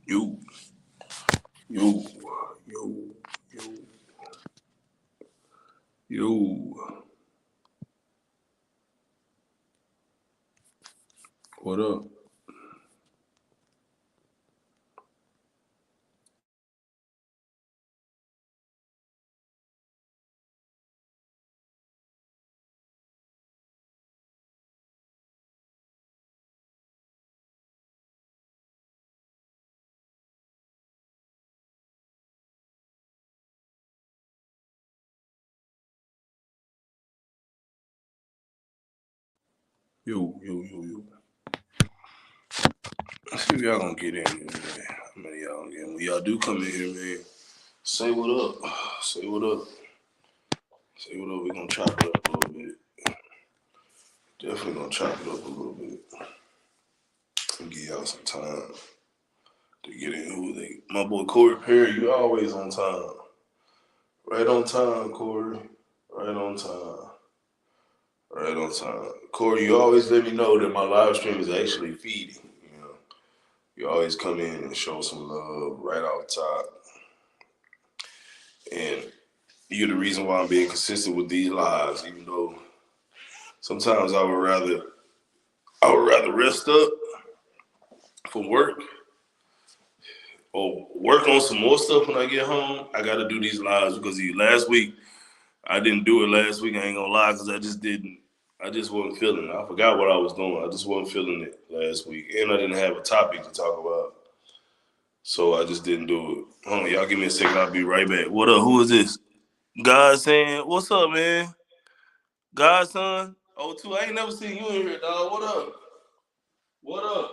Yo, yo, yo, yo, yo. What up? Yo. Let's see if y'all gonna get in here, man. How many y'all gonna get in? When y'all do come in here, man, say what up. Say what up. Say what up. We're gonna chop it up a little bit. Definitely gonna chop it up a little bit. And give y'all some time to get in. Who they? My boy Corey Perry, you always on time. Right on time, Corey. Right on time. Right on time. Corey, you always let me know that my live stream is actually feeding. You always come in and show some love right off top. And you're the reason why I'm being consistent with these lives, even though sometimes I would rather rest up from work or work on some more stuff when I get home. I gotta do these lives because last week I didn't do it last week, I ain't gonna lie, because I just wasn't feeling it. I forgot what I was doing. I just wasn't feeling it last week. And I didn't have a topic to talk about. So I just didn't do it. Hold on, y'all give me a second. I'll be right back. What up? Who is this? God saying, what's up, man? Godson? O2, I ain't never seen you in here, dog. What up? What up?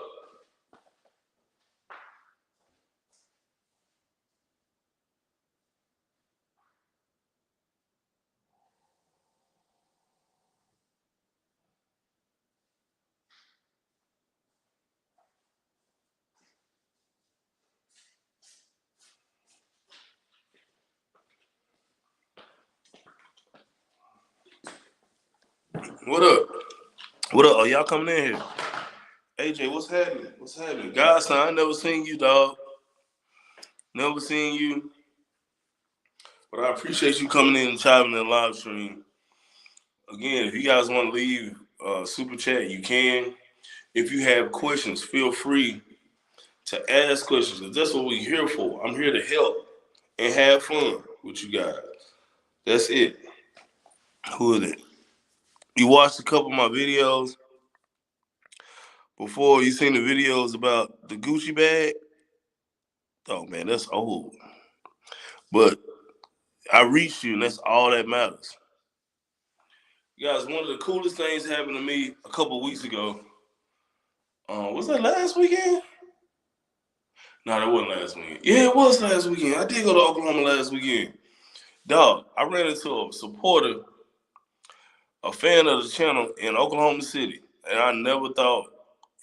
What up? What up? Are y'all coming in here? AJ, what's happening? What's happening? Godson, I never seen you, dog. Never seen you. But I appreciate you coming in and chiming in the live stream. Again, if you guys want to leave super chat, you can. If you have questions, feel free to ask questions. 'Cause that's what we're here for. I'm here to help and have fun with you guys. That's it. Who is it? You watched a couple of my videos before. You seen the videos about the Gucci bag? Oh man, that's old. But I reached you, and that's all that matters. You guys, one of the coolest things happened to me a couple of weeks ago. Was that last weekend? No, that wasn't last weekend. Yeah, it was last weekend. I did go to Oklahoma last weekend. Dog, I ran into a supporter, a fan of the channel in Oklahoma City, and I never thought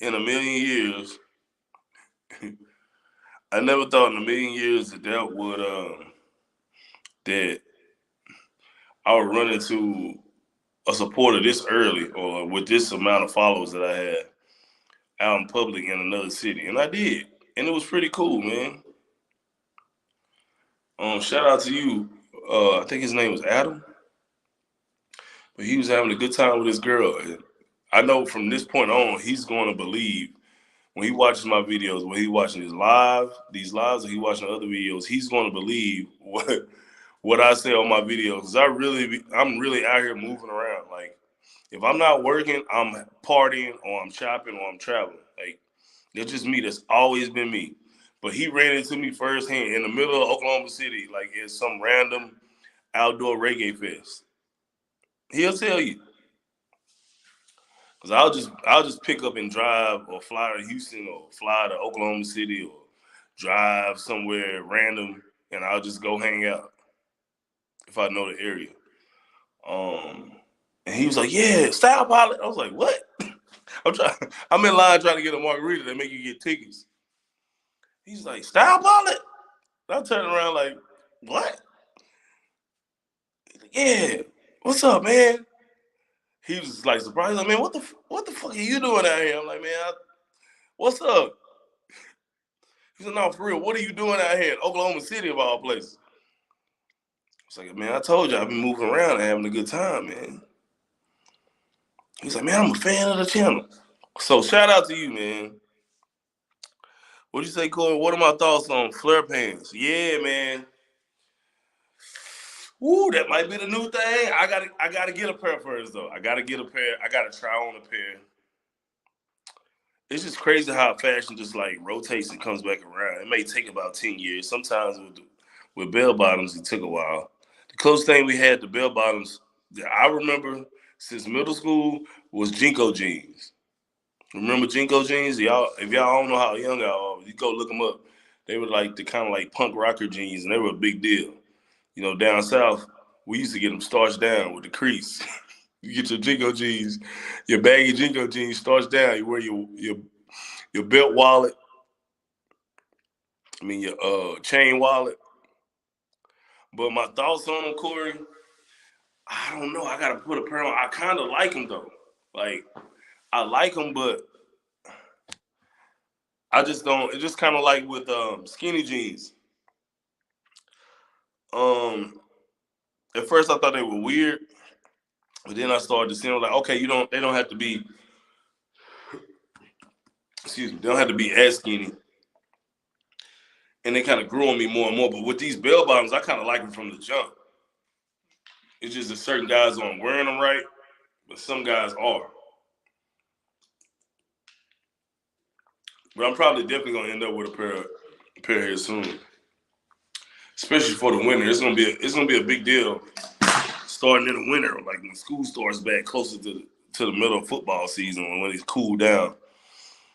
in a million years, I never thought in a million years that I would run into a supporter this early or with this amount of followers that I had out in public in another city, and I did, and it was pretty cool, man. Shout out to you. I think his name was Adam, but he was having a good time with his girl. And I know from this point on, he's going to believe when he watches my videos, when he watching these lives, or he watching other videos, he's going to believe what I say on my videos. Cause I'm really out here moving around. Like if I'm not working, I'm partying or I'm shopping or I'm traveling. Like it's just me. That's always been me. But he ran into me firsthand in the middle of Oklahoma City, like it's some random outdoor reggae fest. He'll tell you. Cause I'll just pick up and drive or fly to Houston or fly to Oklahoma City or drive somewhere random and I'll just go hang out if I know the area. Um and he was like, yeah, style pilot. I was like, what? I'm in line trying to get a margarita. They make you get tickets. He's like, style pilot? And I turned around like, what? He's like, yeah. What's up, man? He was like surprised. Like, man, what the fuck are you doing out here? I'm like, man, what's up? He said, no, for real, what are you doing out here in Oklahoma City of all places? I was like, man, I told you I've been moving around and having a good time, man. He's like, man, I'm a fan of the channel. So shout out to you, man. What'd you say, Corey? What are my thoughts on flare pants? Yeah, man. Woo, that might be the new thing. I gotta get a pair first though. I gotta get a pair. I gotta try on a pair. It's just crazy how fashion just like rotates and comes back around. It may take about 10 years. Sometimes with bell bottoms, it took a while. The closest thing we had to bell bottoms that I remember since middle school was Jinko jeans. Remember Jinko jeans? Y'all, if y'all don't know how young y'all are, you go look them up. They were like the kind of like punk rocker jeans, and they were a big deal. You know, down south, we used to get them starched down with the crease. You get your Jinko jeans, your baggy Jinko jeans starched down. You wear your belt wallet. I mean your chain wallet. But my thoughts on them, Corey, I don't know. I gotta put a pair on. I kind of like them though. Like I like them, but I just don't. It's just kind of like with skinny jeans. Um, at first I thought they were weird, but then I started to see them like, okay, you don't. They don't have to be. Excuse me. They don't have to be as skinny. And they kind of grew on me more and more. But with these bell bottoms, I kind of like them from the jump. It's just that certain guys aren't wearing them right, but some guys are. But I'm probably definitely gonna end up with a pair here soon, especially for the winter. It's gonna be a big deal starting in the winter, like when school starts back closer to the middle of football season when it's cooled down.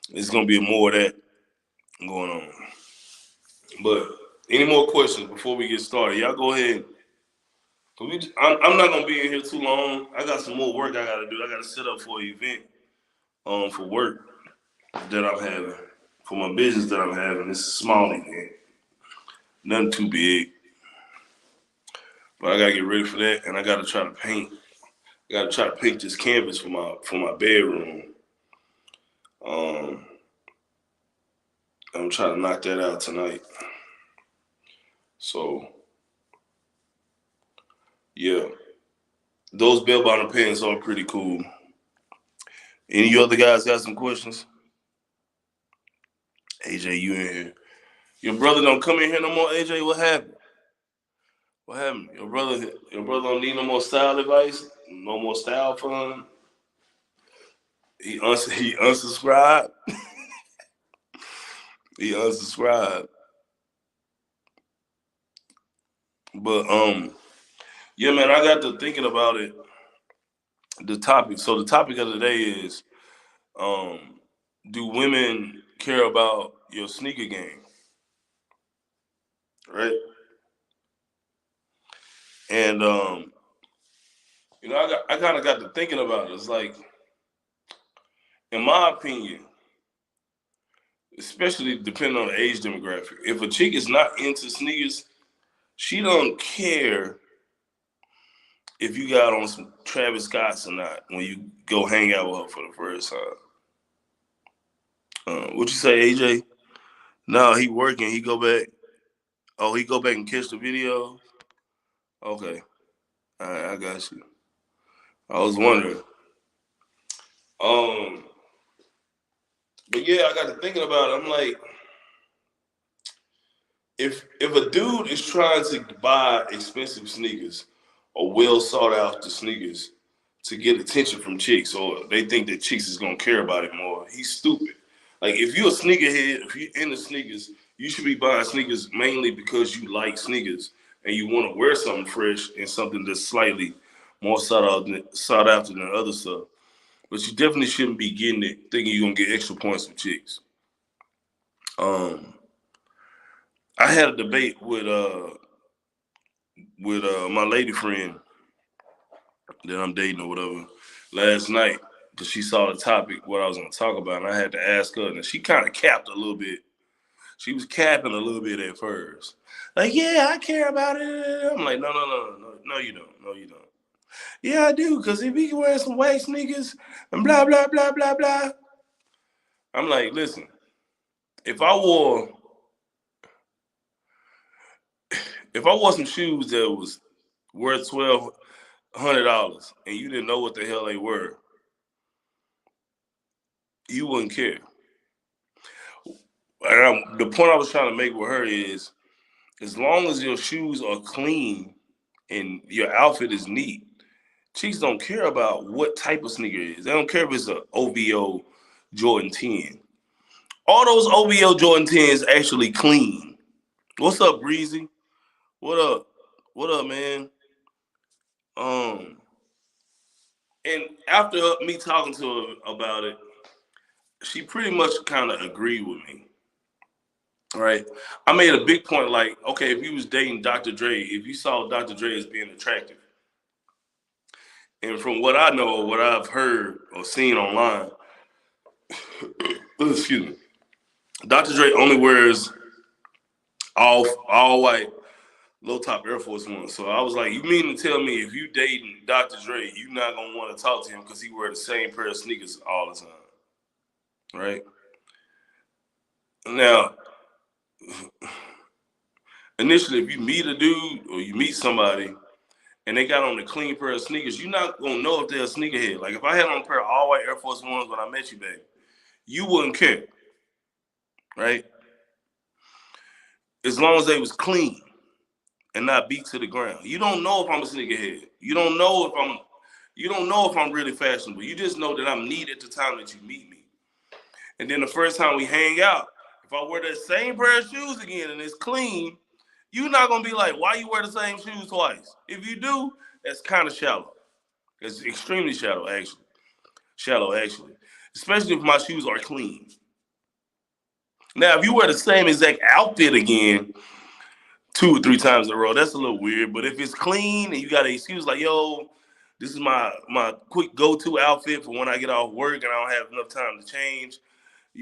It's gonna be more of that going on. But any more questions before we get started? Y'all go ahead. I'm not gonna be in here too long. I got some more work I gotta do. I gotta set up for an event for work that I'm having, for my business that I'm having. It's a small event, nothing too big. But I gotta get ready for that, and I gotta try to paint. I gotta try to paint this canvas for my bedroom. Um, I'm trying to knock that out tonight. So yeah, those bell bottom pants are pretty cool. Any other guys got some questions? AJ, you in here? Your brother don't come in here no more. AJ, what happened? What happened? Your brother don't need no more style advice. No more style fun. He unsubscribed. He unsubscribed. But yeah, man, I got to thinking about it. The topic. So the topic of the day is, um, do women care about your sneaker game? Right? And I kind of got to thinking about it. It's like, in my opinion, especially depending on the age demographic, if a chick is not into sneakers, she don't care if you got on some Travis Scotts or not when you go hang out with her for the first time. What you say, AJ? No, he working. He go back. Oh, he go back and catch the video. Okay, all right, I got you. I was wondering. Um, but yeah, I got to thinking about it. I'm like, if a dude is trying to buy expensive sneakers or well sought after sneakers to get attention from chicks, or they think that chicks is gonna care about it more, he's stupid. Like if you're a sneakerhead, if you're into sneakers, you should be buying sneakers mainly because you like sneakers and you want to wear something fresh and something that's slightly more sought after than other stuff. But you definitely shouldn't be getting it thinking you're gonna get extra points from chicks. Um, I had a debate with my lady friend that I'm dating or whatever last night because she saw the topic what I was gonna talk about, and I had to ask her, and she kind of capped a little bit. She was capping a little bit at first, like, "Yeah, I care about it." I'm like, "No, you don't. No, you don't." "Yeah, I do, because if he can wear some white sneakers and blah blah blah blah blah." I'm like, "Listen, if I wore If I wore some shoes that was worth $1,200 and you didn't know what the hell they were, you wouldn't care. And the point I was trying to make with her is, as long as your shoes are clean and your outfit is neat, chicks don't care about what type of sneaker it is. They don't care if it's an OVO Jordan 10. All those OVO Jordan 10s actually clean. What's up, Breezy? What up? What up, man? And after me talking to her about it, she pretty much kind of agreed with me. Right? I made a big point like, okay, if you was dating Dr. Dre, if you saw Dr. Dre as being attractive, and from what I know, what I've heard or seen online, excuse me, Dr. Dre only wears all white low top Air Force One. So I was like, you mean to tell me if you dating Dr. Dre, you not gonna want to talk to him because he wear the same pair of sneakers all the time, right? Now, initially, if you meet a dude or you meet somebody and they got on a clean pair of sneakers, you're not gonna know if they're a sneakerhead. Like if I had on a pair of all white Air Force Ones when I met you, baby, you wouldn't care, right? As long as they was clean and not beat to the ground. You don't know if I'm a sneakerhead. You don't know if I'm really fashionable. You just know that I'm neat at the time that you meet me. And then the first time we hang out, if I wear that same pair of shoes again and it's clean, you're not gonna be like, why you wear the same shoes twice? If you do, that's kind of shallow. It's extremely shallow, actually. Shallow, actually. Especially if my shoes are clean. Now, if you wear the same exact outfit again 2 or 3 times in a row, that's a little weird. But if it's clean and you got an excuse like, yo, this is my quick go-to outfit for when I get off work and I don't have enough time to change.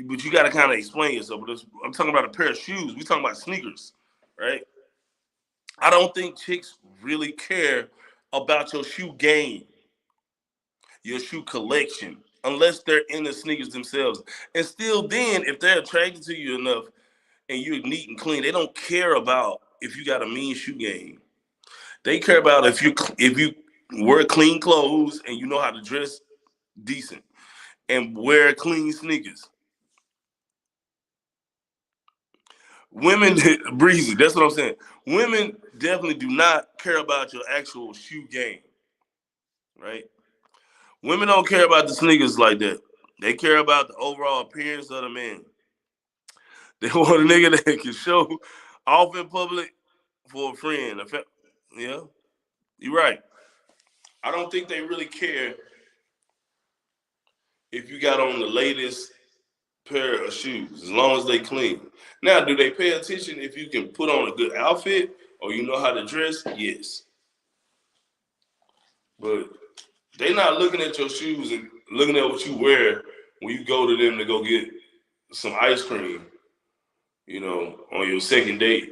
But you got to kind of explain yourself. But I'm talking about a pair of shoes. We're talking about sneakers, right? I don't think chicks really care about your shoe game, your shoe collection, unless they're in the sneakers themselves. And still then, if they're attracted to you enough and you're neat and clean, they don't care about if you got a mean shoe game. They care about if you wear clean clothes and you know how to dress decent and wear clean sneakers. Women, Breezy, that's what I'm saying. Women definitely do not care about your actual shoe game, right? Women don't care about the sneakers like that. They care about the overall appearance of the man. They want a nigga that can show off in public for a friend. Yeah, you're right. I don't think they really care if you got on the latest pair of shoes, as long as they clean. Now, do they pay attention if you can put on a good outfit or you know how to dress? Yes. But they not looking at your shoes and looking at what you wear when you go to them to go get some ice cream, on your second date.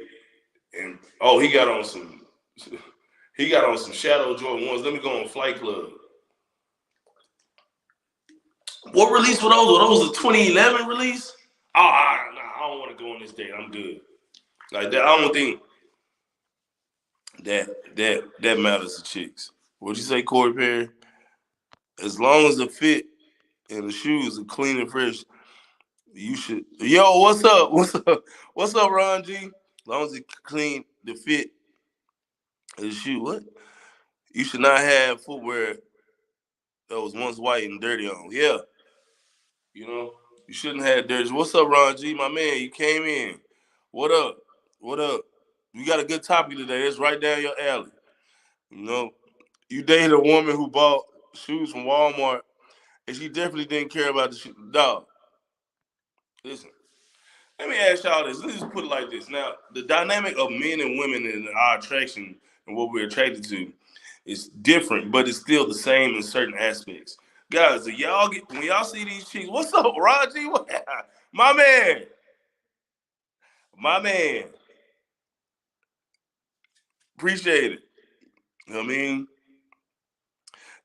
And oh, he got on some Shadow Jordan ones. Let me go on Flight Club. What release were those? Were those a 2011 release? Oh, I don't want to go on this date. I'm good. Like that, I don't think that matters to chicks. What'd you say, Corey Perry? As long as the fit and the shoes are clean and fresh, you should. Yo, what's up? What's up, Ron G? As long as it clean, the fit, and the shoe. What? You should not have footwear that was once white and dirty on. Yeah, you shouldn't have dirty. What's up, Ron G? My man, you came in. What up? What up? We got a good topic today. It's right down your alley. You dated a woman who bought shoes from Walmart, and she definitely didn't care about the shoe. Dog, listen. Let me ask y'all this. Let's just put it like this. Now, the dynamic of men and women and our attraction and what we're attracted to is different, but it's still the same in certain aspects. Guys, when y'all see these chicks, what's up, Raji? My man. My man. Appreciate it. You know what I mean?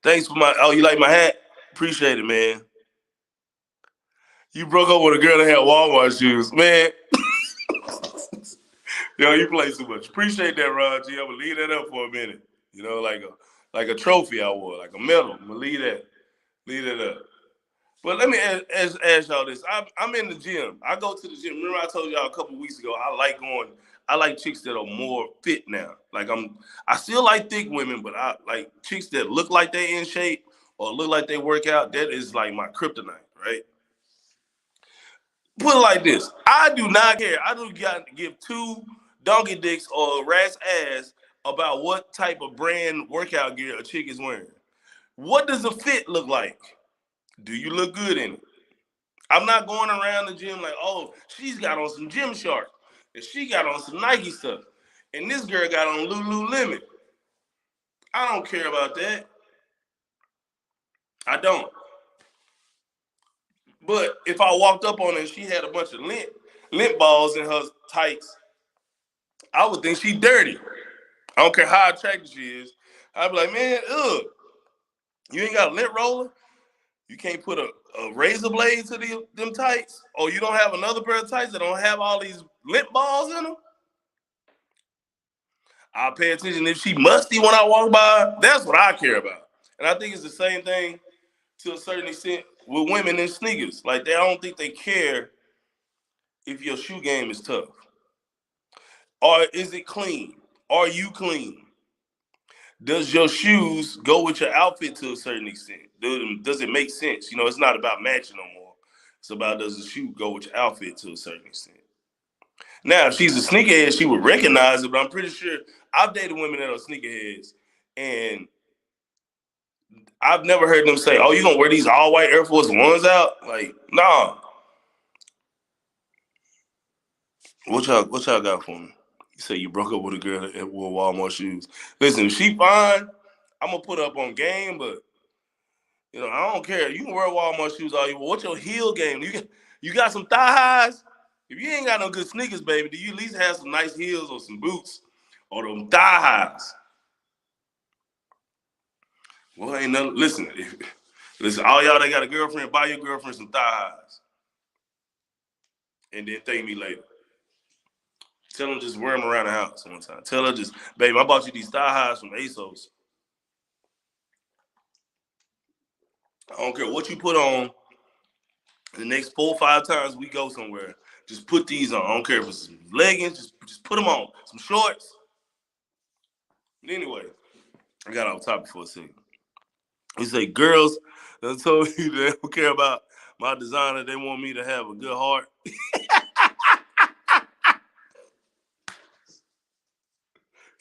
Thanks for you like my hat? Appreciate it, man. You broke up with a girl that had Walmart shoes. Man, Yo, you play too much. Appreciate that, Ron G. I'm gonna leave that up for a minute. You know, like a trophy I wore, like a medal. I'm gonna leave that up. But let me ask y'all this. I'm in the gym. I go to the gym. Remember I told y'all a couple weeks ago, I like going, I like chicks that are more fit now. I still like thick women, but I like chicks that look like they in shape or look like they work out. That is like my kryptonite, right? Put it like this. I do not care. I do not give two donkey dicks or rat's ass about what type of brand workout gear a chick is wearing. What does the fit look like? Do you look good in it? I'm not going around the gym like, oh, she's got on some Gymshark, and she got on some Nike stuff, and this girl got on Lululemon. I don't care about that. I don't. But if I walked up on her and she had a bunch of lint balls in her tights, I would think she dirty. I don't care how attractive she is. I'd be like, man, ugh, you ain't got a lint roller? You can't put a razor blade to them tights? Or you don't have another pair of tights that don't have all these lint balls in them? I'll pay attention if she musty when I walk by. That's what I care about. And I think it's the same thing to a certain extent with women in sneakers. Like, I don't think they care if your shoe game is tough. Or is it clean? Are you clean? Does your shoes go with your outfit to a certain extent? Does it make sense? You know, it's not about matching no more. It's about, does the shoe go with your outfit to a certain extent? Now, if she's a sneakerhead, she would recognize it, but I'm pretty sure I've dated women that are sneakerheads, and I've never heard them say, oh, you gonna wear these all white Air Force Ones out? Like, nah. What y'all got for me? You say you broke up with a girl that wore Walmart shoes. Listen, if she fine, I'm gonna put up on game, but you know, I don't care. You can wear Walmart shoes all you want. What's your heel game? You got some thigh highs? If you ain't got no good sneakers, baby, do you at least have some nice heels or some boots or them thigh highs? Well, ain't nothing. Listen, all y'all that got a girlfriend, buy your girlfriend some thigh highs. And then thank me later. Tell them just wear them around the house one time. Tell her just, babe, I bought you these thigh highs from ASOS. I don't care what you put on. The next 4 or 5 times we go somewhere, just put these on. I don't care if it's some leggings, just put them on. Some shorts. But anyway, I got off topic for a second. You say girls that told you they don't care about my designer, they want me to have a good heart.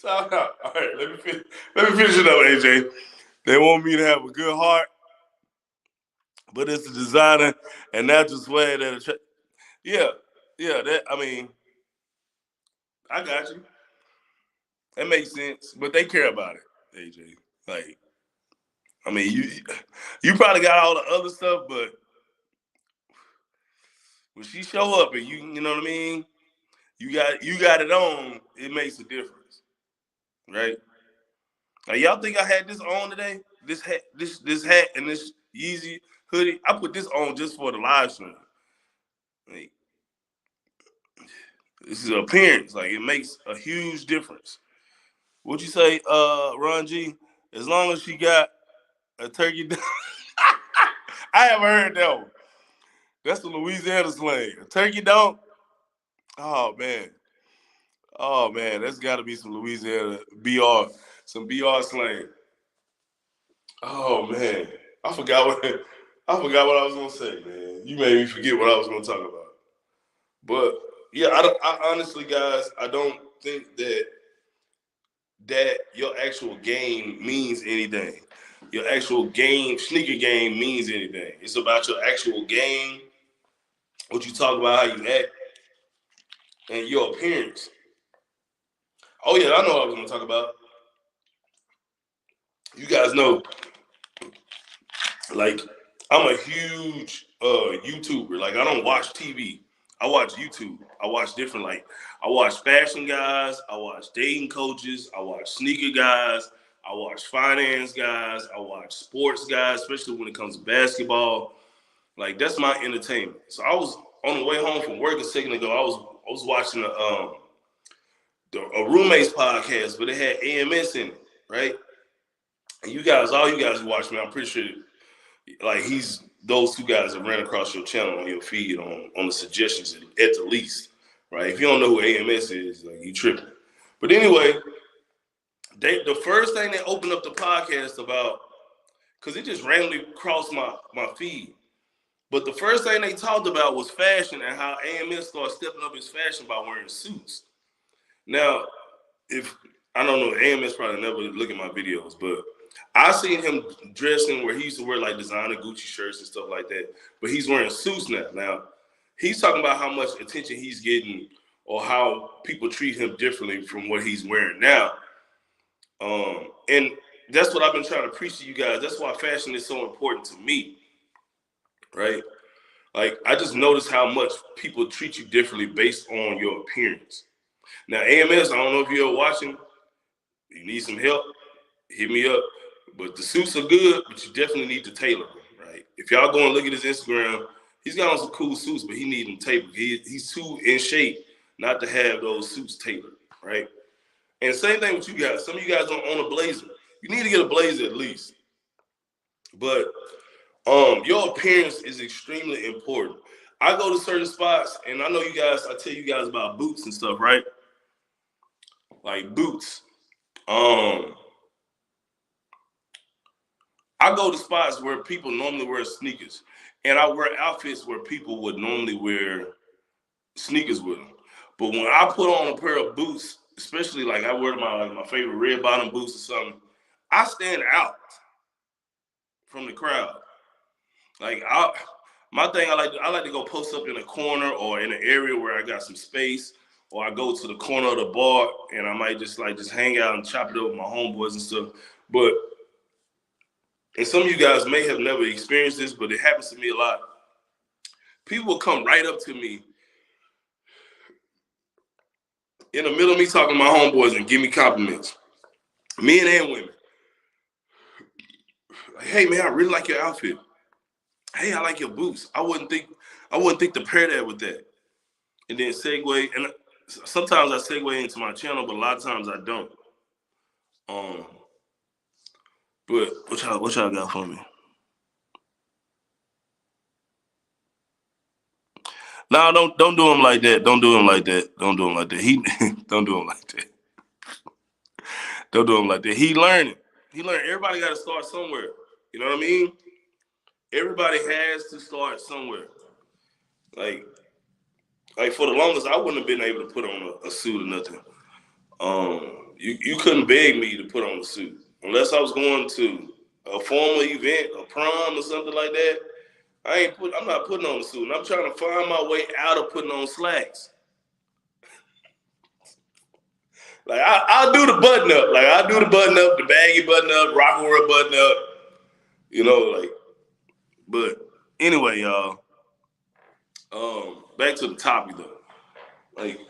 Talk out. All right, let me finish it up, AJ. They want me to have a good heart, but it's a designer and natural swag that yeah, that, I mean, I got you. That makes sense, but they care about it, AJ. Like, I mean, you probably got all the other stuff, but when she show up and you know what I mean, you got it on, it makes a difference, right? Now, y'all think I had this on today? This hat and this Yeezy hoodie. I put this on just for the live stream. Like, this is an appearance. Like, it makes a huge difference. What'd you say, Ron G? As long as she got a turkey. I haven't heard that one. That's the Louisiana slang. A turkey don't. Oh man. Oh man, that's got to be some Louisiana some BR slang. Oh man, I forgot what I was gonna say, man. You made me forget what I was gonna talk about. But yeah, I honestly, guys, I don't think that your actual game means anything. Your actual game, sneaker game means anything. It's about your actual game, what you talk about, how you act, and your appearance. Oh yeah, I know what I was gonna talk about. You guys know, like, I'm a huge YouTuber. Like, I don't watch TV. I watch YouTube. I watch different, like, I watch fashion guys, I watch dating coaches, I watch sneaker guys, I watch finance guys, I watch sports guys, especially when it comes to basketball. Like, that's my entertainment. So I was on the way home from work a second ago. I was watching a roommates podcast, but it had AMS in it, right? And you guys, all you guys who watch me, I'm pretty sure, like those two guys that ran across your channel on your feed on the suggestions at the least, right? If you don't know who AMS is, like, you tripping. But anyway, the first thing they opened up the podcast about, because it just randomly crossed my feed. But the first thing they talked about was fashion and how AMS started stepping up his fashion by wearing suits. Now, if I don't know, AMS probably never look at my videos, but I seen him dressing where he used to wear like designer Gucci shirts and stuff like that. But he's wearing suits now. Now, he's talking about how much attention he's getting or how people treat him differently from what he's wearing now. And that's what I've been trying to preach to you guys. That's why fashion is so important to me, right? Like, I just noticed how much people treat you differently based on your appearance. Now, AMS, I don't know if you're watching, you need some help, hit me up. But the suits are good, but you definitely need to tailor them, right? If y'all go and look at his Instagram, he's got on some cool suits, but he needs them tailored. He's too in shape not to have those suits tailored, right? And same thing with you guys. Some of you guys don't own a blazer. You need to get a blazer at least. But your appearance is extremely important. I go to certain spots, and I know you guys, I tell you guys about boots and stuff, right? Like boots. I go to spots where people normally wear sneakers, and I wear outfits where people would normally wear sneakers with them. But when I put on a pair of boots, especially like I wear my favorite red bottom boots or something, I stand out from the crowd. Like my thing, I like to go post up in a corner or in an area where I got some space, or I go to the corner of the bar and I might just hang out and chop it up with my homeboys and stuff. But and some of you guys may have never experienced this, but it happens to me a lot. People will come right up to me in the middle of me talking to my homeboys and give me compliments, men and women. Like, hey man, I really like your outfit. Hey, I like your boots. I wouldn't think to pair that with that. And then segue, and sometimes I segue into my channel, but a lot of times I don't. But what y'all got for me? No, don't do him like that. Don't do him like that. Don't do him like that. He don't do him like that. Don't do him like that. He learning. He learned. Everybody got to start somewhere. You know what I mean? Everybody has to start somewhere. Like for the longest, I wouldn't have been able to put on a suit or nothing. You couldn't beg me to put on a suit unless I was going to a formal event, a prom or something like that. I'm not putting on a suit, and I'm trying to find my way out of putting on slacks. Like I'll do the button up, the baggy button up, Rockaway button up, you know, like. But anyway, y'all. Back to the topic though. Like,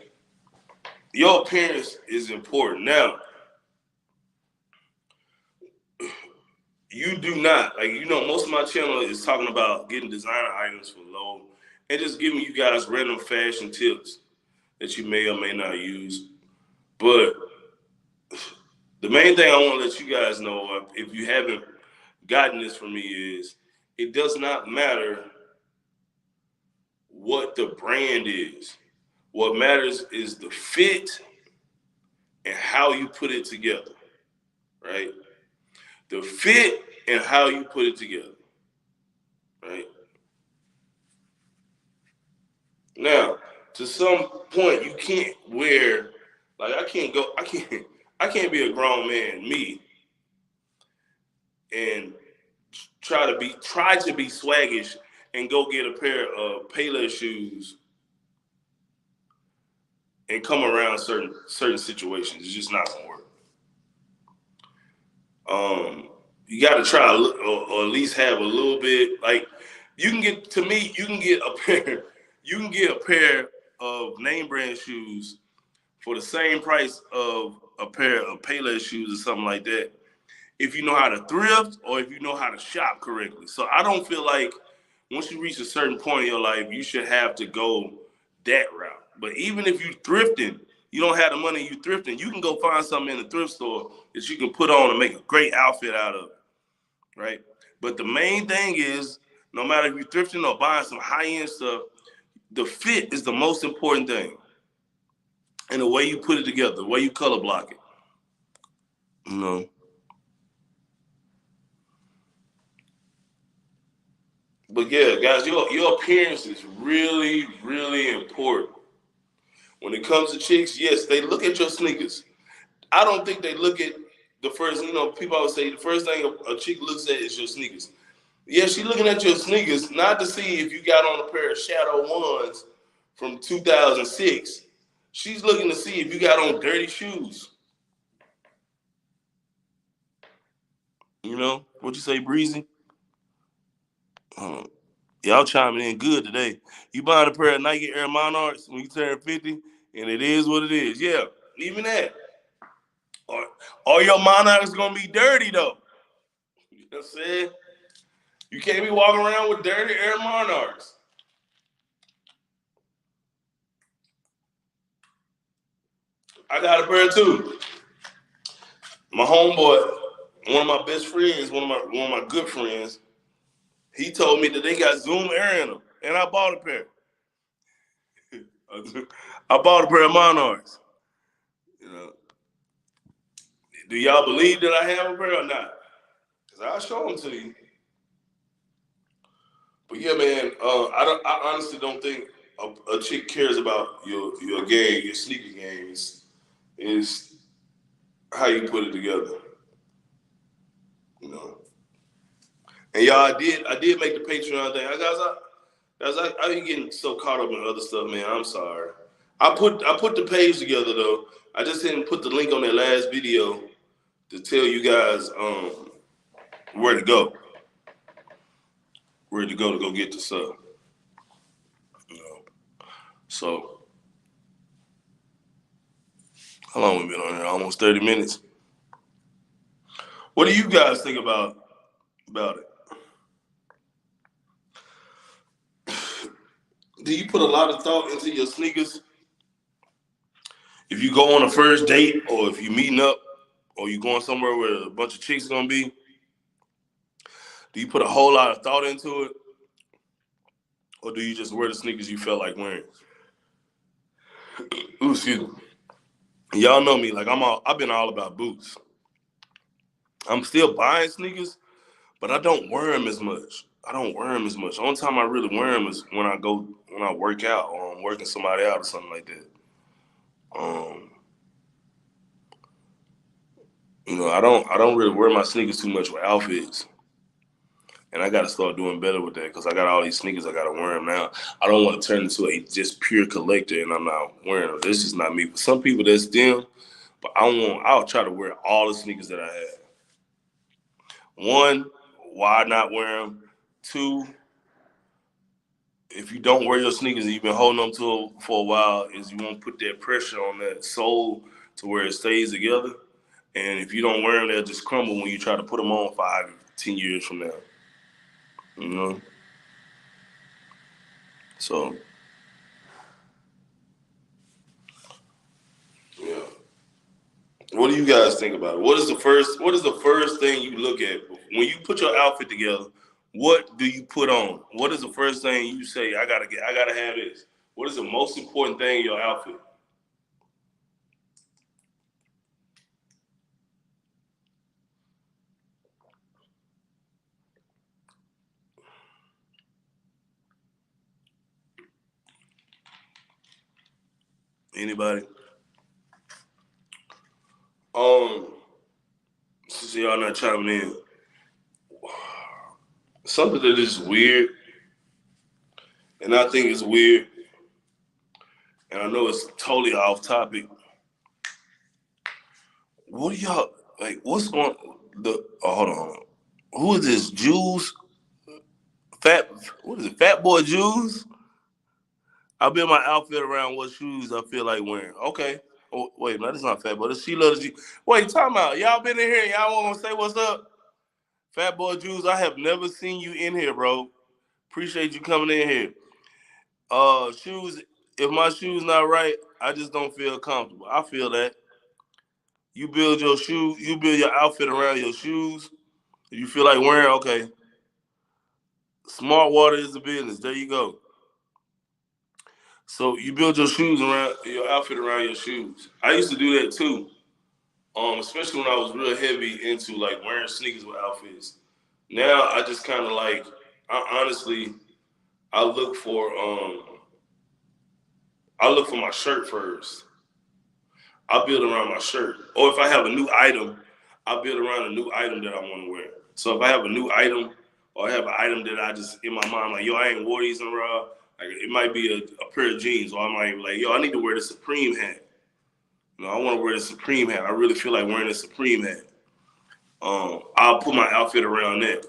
your appearance is important. Now, you do not, most of my channel is talking about getting designer items for low and just giving you guys random fashion tips that you may or may not use. But the main thing I want to let you guys know, if you haven't gotten this from me, is it does not matter what the brand is. What matters is the fit and how you put it together, right? The fit and how you put it together, right? Now, to some point, you can't wear, like I can't be a grown man, me, and try to be swaggish and go get a pair of Payless shoes and come around certain situations. It's just not gonna work. You got to try or at least have a little bit. Like, you can get a pair of name brand shoes for the same price of a pair of Payless shoes or something like that, if you know how to thrift or if you know how to shop correctly. So I don't feel like once you reach a certain point in your life, you should have to go that route. But even if you thrifting, you don't have the money, you thrifting, you can go find something in the thrift store that you can put on and make a great outfit out of, right? But the main thing is, no matter if you're thrifting or buying some high-end stuff, the fit is the most important thing. And the way you put it together, the way you color block it. You know. But yeah, guys, your appearance is really, really important. When it comes to chicks, yes, they look at your sneakers. I don't think they look at the first, people always say the first thing a chick looks at is your sneakers. Yeah, she's looking at your sneakers, not to see if you got on a pair of Shadow Ones from 2006. She's looking to see if you got on dirty shoes. You know? What you say, Breezy? Y'all chiming in good today. You buying a pair of Nike Air Monarchs when you turn 50, and it is what it is. Yeah, even that. All your Monarchs gonna be dirty though. You know what I'm saying? You can't be walking around with dirty Air Monarchs. I got a pair too. My homeboy, one of my best friends, one of my good friends, he told me that they got Zoom Air in them, and I bought a pair. I bought a pair of Monarchs. You know, do y'all believe that I have a pair or not? Cause I'll show them to you. But yeah, man, I honestly don't think a chick cares about your game, your sneaker game. Is how you put it together. You know. And y'all, I did make the Patreon thing. I ain't getting so caught up in other stuff, man. I'm sorry. I put the page together though. I just didn't put the link on that last video to tell you guys where to go. Where to go get the stuff. You know. So how long we been on here? Almost 30 minutes. What do you guys think about it? Do you put a lot of thought into your sneakers? If you go on a first date, or if you meeting up, or you going somewhere where a bunch of chicks gonna be, do you put a whole lot of thought into it, or do you just wear the sneakers you felt like wearing? Ooh, excuse me. Y'all know me, like I've been all about boots. I'm still buying sneakers, but I don't wear them as much. The only time I really wear them is when I work out or I'm working somebody out or something like that. I don't really wear my sneakers too much with outfits. And I got to start doing better with that because I got all these sneakers. I got to wear them now. I don't want to turn into a just pure collector and I'm not wearing them. This is not me. For some people, that's them. But I'll try to wear all the sneakers that I have. One, why not wear them? Two, if you don't wear your sneakers and you've been holding them to it for a while, is you won't put that pressure on that sole to where it stays together. And if you don't wear them, they'll just crumble when you try to put them on 5, 10 years from now. You know? So, yeah. What do you guys think about it? What is the first thing you look at when you put your outfit together? What do you put on? What is the first thing you say, I gotta have this? What is the most important thing in your outfit? Anybody? Since y'all not chiming in, something that is weird, and I think it's weird, and I know it's totally off topic. What do y'all like? What's going? Hold on. Who is this? Juice? Fat? What is it? Fat boy Juice? I build my outfit around what shoes I feel like wearing. Okay. Oh, wait, no, that's not Fat Boy. That's She Loves You. Wait, time out. Y'all been in here. Y'all want to say what's up? Fat Boy Juice, I have never seen you in here, bro. Appreciate you coming in here. Shoes. If my shoes not right, I just don't feel comfortable. I feel that you build your shoes, you build your outfit around your shoes. If you feel like wearing, okay, smart water is the business. There you go. So you build your outfit around your shoes. I used to do that too. Especially when I was real heavy into like wearing sneakers with outfits. Now I just kind of like, I honestly, I look for um, I look for my shirt first. I build around my shirt. Or if I have a new item, I build around a new item that I want to wear. So if I have a new item or I have an item that I just in my mind like, yo, I ain't wore these in a while. Like it might be a pair of jeans, or I might be like, yo, I need to wear the Supreme hat. You know, I want to wear the Supreme hat. I really feel like wearing the Supreme hat. I'll put my outfit around that.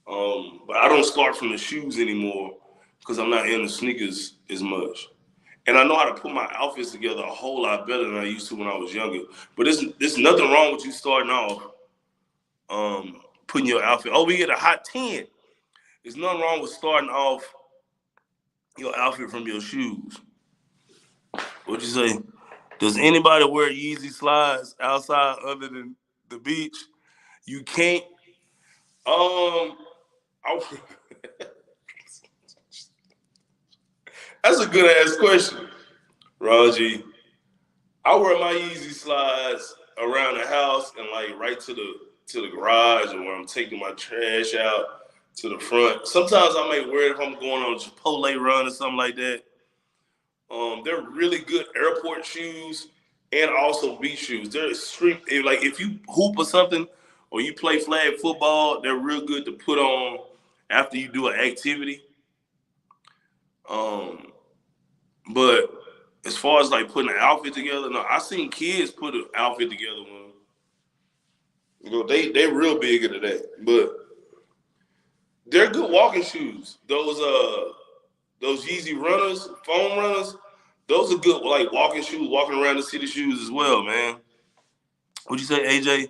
But I don't start from the shoes anymore because I'm not in the sneakers as much. And I know how to put my outfits together a whole lot better than I used to when I was younger. But there's nothing wrong with you starting off putting your outfit. Oh, we get a hot 10. There's nothing wrong with starting off your outfit from your shoes. What'd you say? Does anybody wear Yeezy slides outside other than the beach? You can't. Um, I, that's a good ass question, Raji. I wear my Yeezy slides around the house and like right to the garage, and when I'm taking my trash out to the front. Sometimes I may wear it if I'm going on a Chipotle run or something like that. They're really good airport shoes and also beach shoes. They're extreme. Like if you hoop or something, or you play flag football, they're real good to put on after you do an activity. Um, but as far as like putting an outfit together, no, I seen kids put an outfit together when they real big into that. But they're good walking shoes. Those Yeezy runners, foam runners, those are good like walking shoes, walking around the city shoes as well, man. What'd you say, AJ?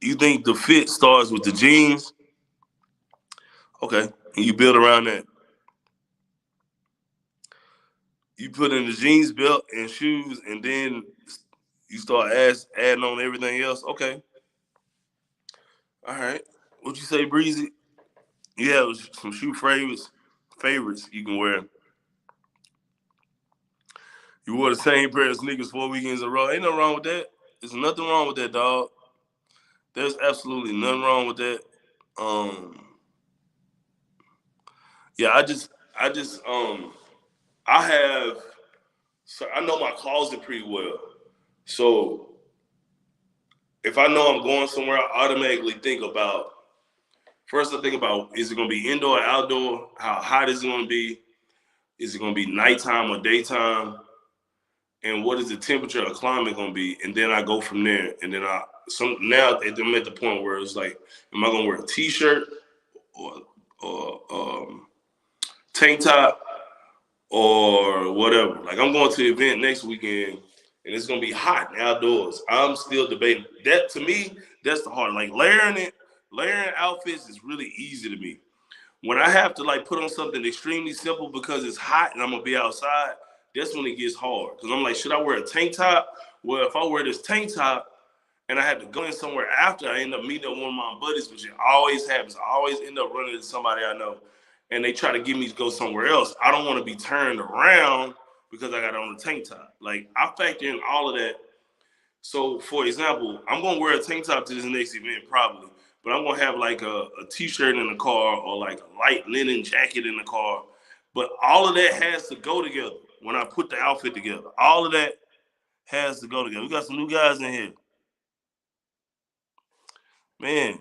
You think the fit starts with the jeans? Okay. And you build around that. You put in the jeans, belt, and shoes, and then you start adding on everything else. Okay. All right. What'd you say, Breezy? You have some shoe favorites you can wear. You wore the same pair of sneakers 4 weekends in a row. Ain't nothing wrong with that. There's nothing wrong with that, dog. There's absolutely nothing wrong with that. Um, yeah, I have, so I know my closet pretty well. So if I know I'm going somewhere, I automatically think about, first I think about, is it going to be indoor or outdoor? How hot is it going to be? Is it going to be nighttime or daytime? And what is the temperature or climate going to be? And then I go from there. And then now I'm at the point where it's like, am I going to wear a t-shirt or, or tank top or whatever? Like I'm going to the event next weekend and it's gonna be hot and outdoors. I'm still debating. That to me, that's the hard. Like layering outfits is really easy to me. When I have to like put on something extremely simple because it's hot and I'm gonna be outside, that's when it gets hard. Cause I'm like, should I wear a tank top? Well, if I wear this tank top and I had to go in somewhere after, I end up meeting up with one of my buddies, which it always happens. I always end up running into somebody I know, and they try to get me to go somewhere else. I don't want to be turned around because I got on a tank top. Like I factor in all of that. So, for example, I'm gonna wear a tank top to this next event probably, but I'm gonna have like a t-shirt in the car or like a light linen jacket in the car. But all of that has to go together when I put the outfit together. All of that has to go together. We got some new guys in here. Man,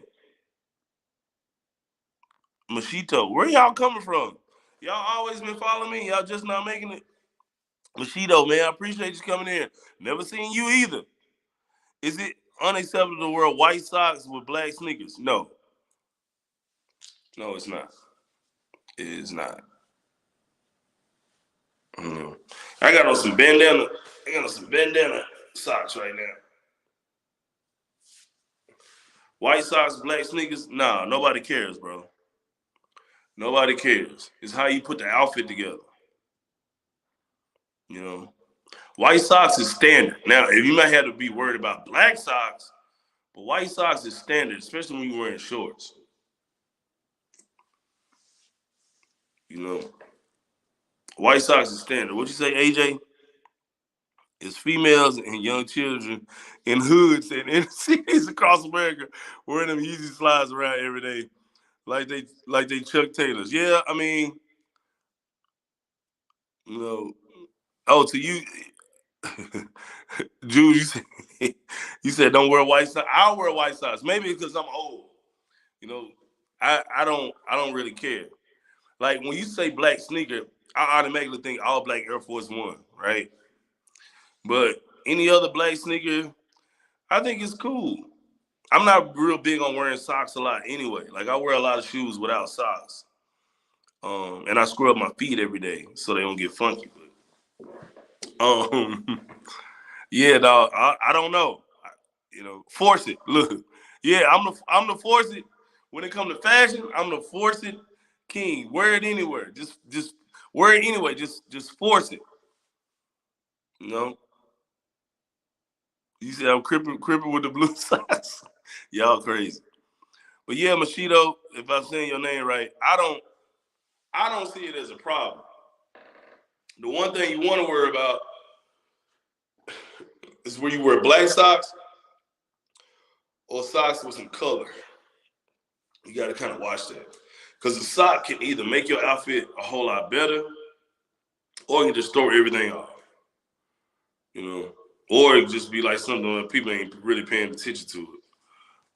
Machito, where y'all coming from? Y'all always been following me. Y'all just not making it. Machito, man, I appreciate you coming in. Never seen you either. Is it unacceptable to wear white socks with black sneakers? No. No, it's not. It is not. Mm. I got on some bandana. I got on some bandana socks right now. White socks, black sneakers. Nah, nobody cares, bro. Nobody cares. It's how you put the outfit together. You know, white socks is standard. Now, if you might have to be worried about black socks, but white socks is standard, especially when you're wearing shorts. You know, white socks is standard. What you say, AJ? It's females and young children in hoods and in cities across America wearing them Yeezy slides around every day, like they Chuck Taylors. Yeah, I mean, you know. Oh, to you, Jude, you said don't wear white socks. I'll wear white socks. Maybe because I'm old. You know, I don't really care. Like when you say black sneaker, I automatically think all black Air Force One, right? But any other black sneaker, I think it's cool. I'm not real big on wearing socks a lot anyway. Like I wear a lot of shoes without socks. And I scrub my feet every day so they don't get funky. But yeah, dog. I don't know. Force it. Look, yeah, I'm the force it. When it comes to fashion, I'm the force it king. Wear it anywhere. Just wear it anyway. Just force it. You know. You said I'm crippin' with the blue socks. Y'all crazy. But yeah, Machito, if I'm saying your name right, I don't see it as a problem. The one thing you want to worry about is where you wear black socks or socks with some color. You got to kind of watch that. Because the sock can either make your outfit a whole lot better or you can just throw everything off. You know? Or it can just be like something that people ain't really paying attention to it.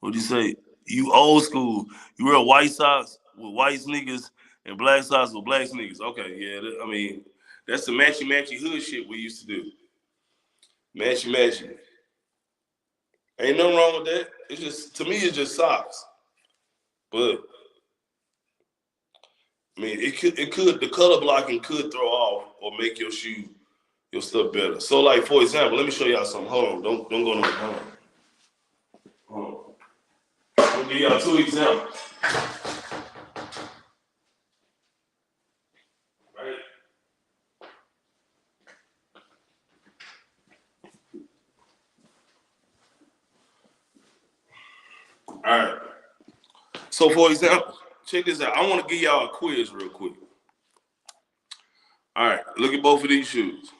What'd you say? You old school. You wear white socks with white sneakers and black socks with black sneakers. Okay, yeah. I mean, that's the matchy hood shit we used to do. Matchy. Ain't nothing wrong with that. It's just to me, it's just socks. But I mean, it could the color blocking could throw off or make your stuff better. So like for example, let me show y'all something. Hold on, don't go no hold on. I'll give y'all two examples. Right? All right. So for example, check this out. I want to give y'all a quiz real quick. All right, look at both of these shoes.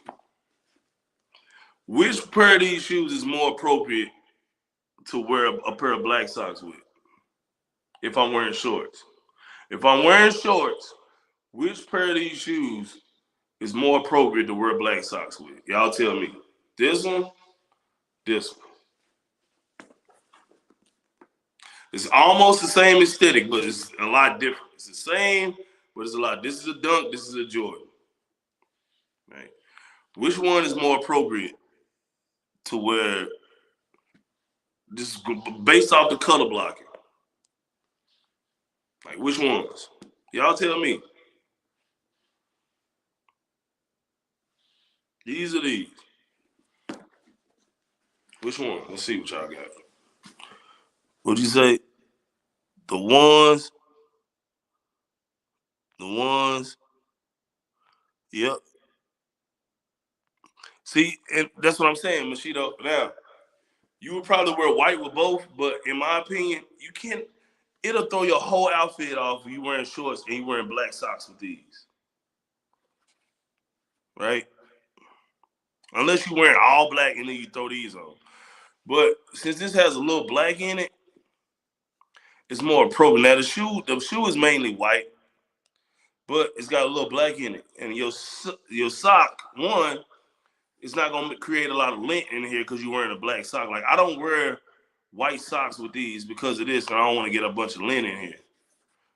Which pair of these shoes is more appropriate to wear a pair of black socks with? If I'm wearing shorts. If I'm wearing shorts, which pair of these shoes is more appropriate to wear black socks with? Y'all tell me. This one, this one. It's almost the same aesthetic, but it's a lot different. It's the same, but it's a lot. This is a Dunk, this is a Jordan. Right? Which one is more appropriate to wear just based off the color blocking? Like which ones? Y'all tell me. These are these. Which one? Let's see what y'all got. What'd you say? The ones. The ones. Yep. See, and that's what I'm saying, Machito. Now, you would probably wear white with both, but in my opinion, you can't. It'll throw your whole outfit off if you wearing shorts and you wearing black socks with these, right? Unless you wearing all black and then you throw these on. But since this has a little black in it, it's more appropriate. Now the shoe is mainly white, but it's got a little black in it, and your sock one, it's not gonna create a lot of lint in here because you're wearing a black sock. Like I don't wear white socks with these because of this, and I don't want to get a bunch of lint in here,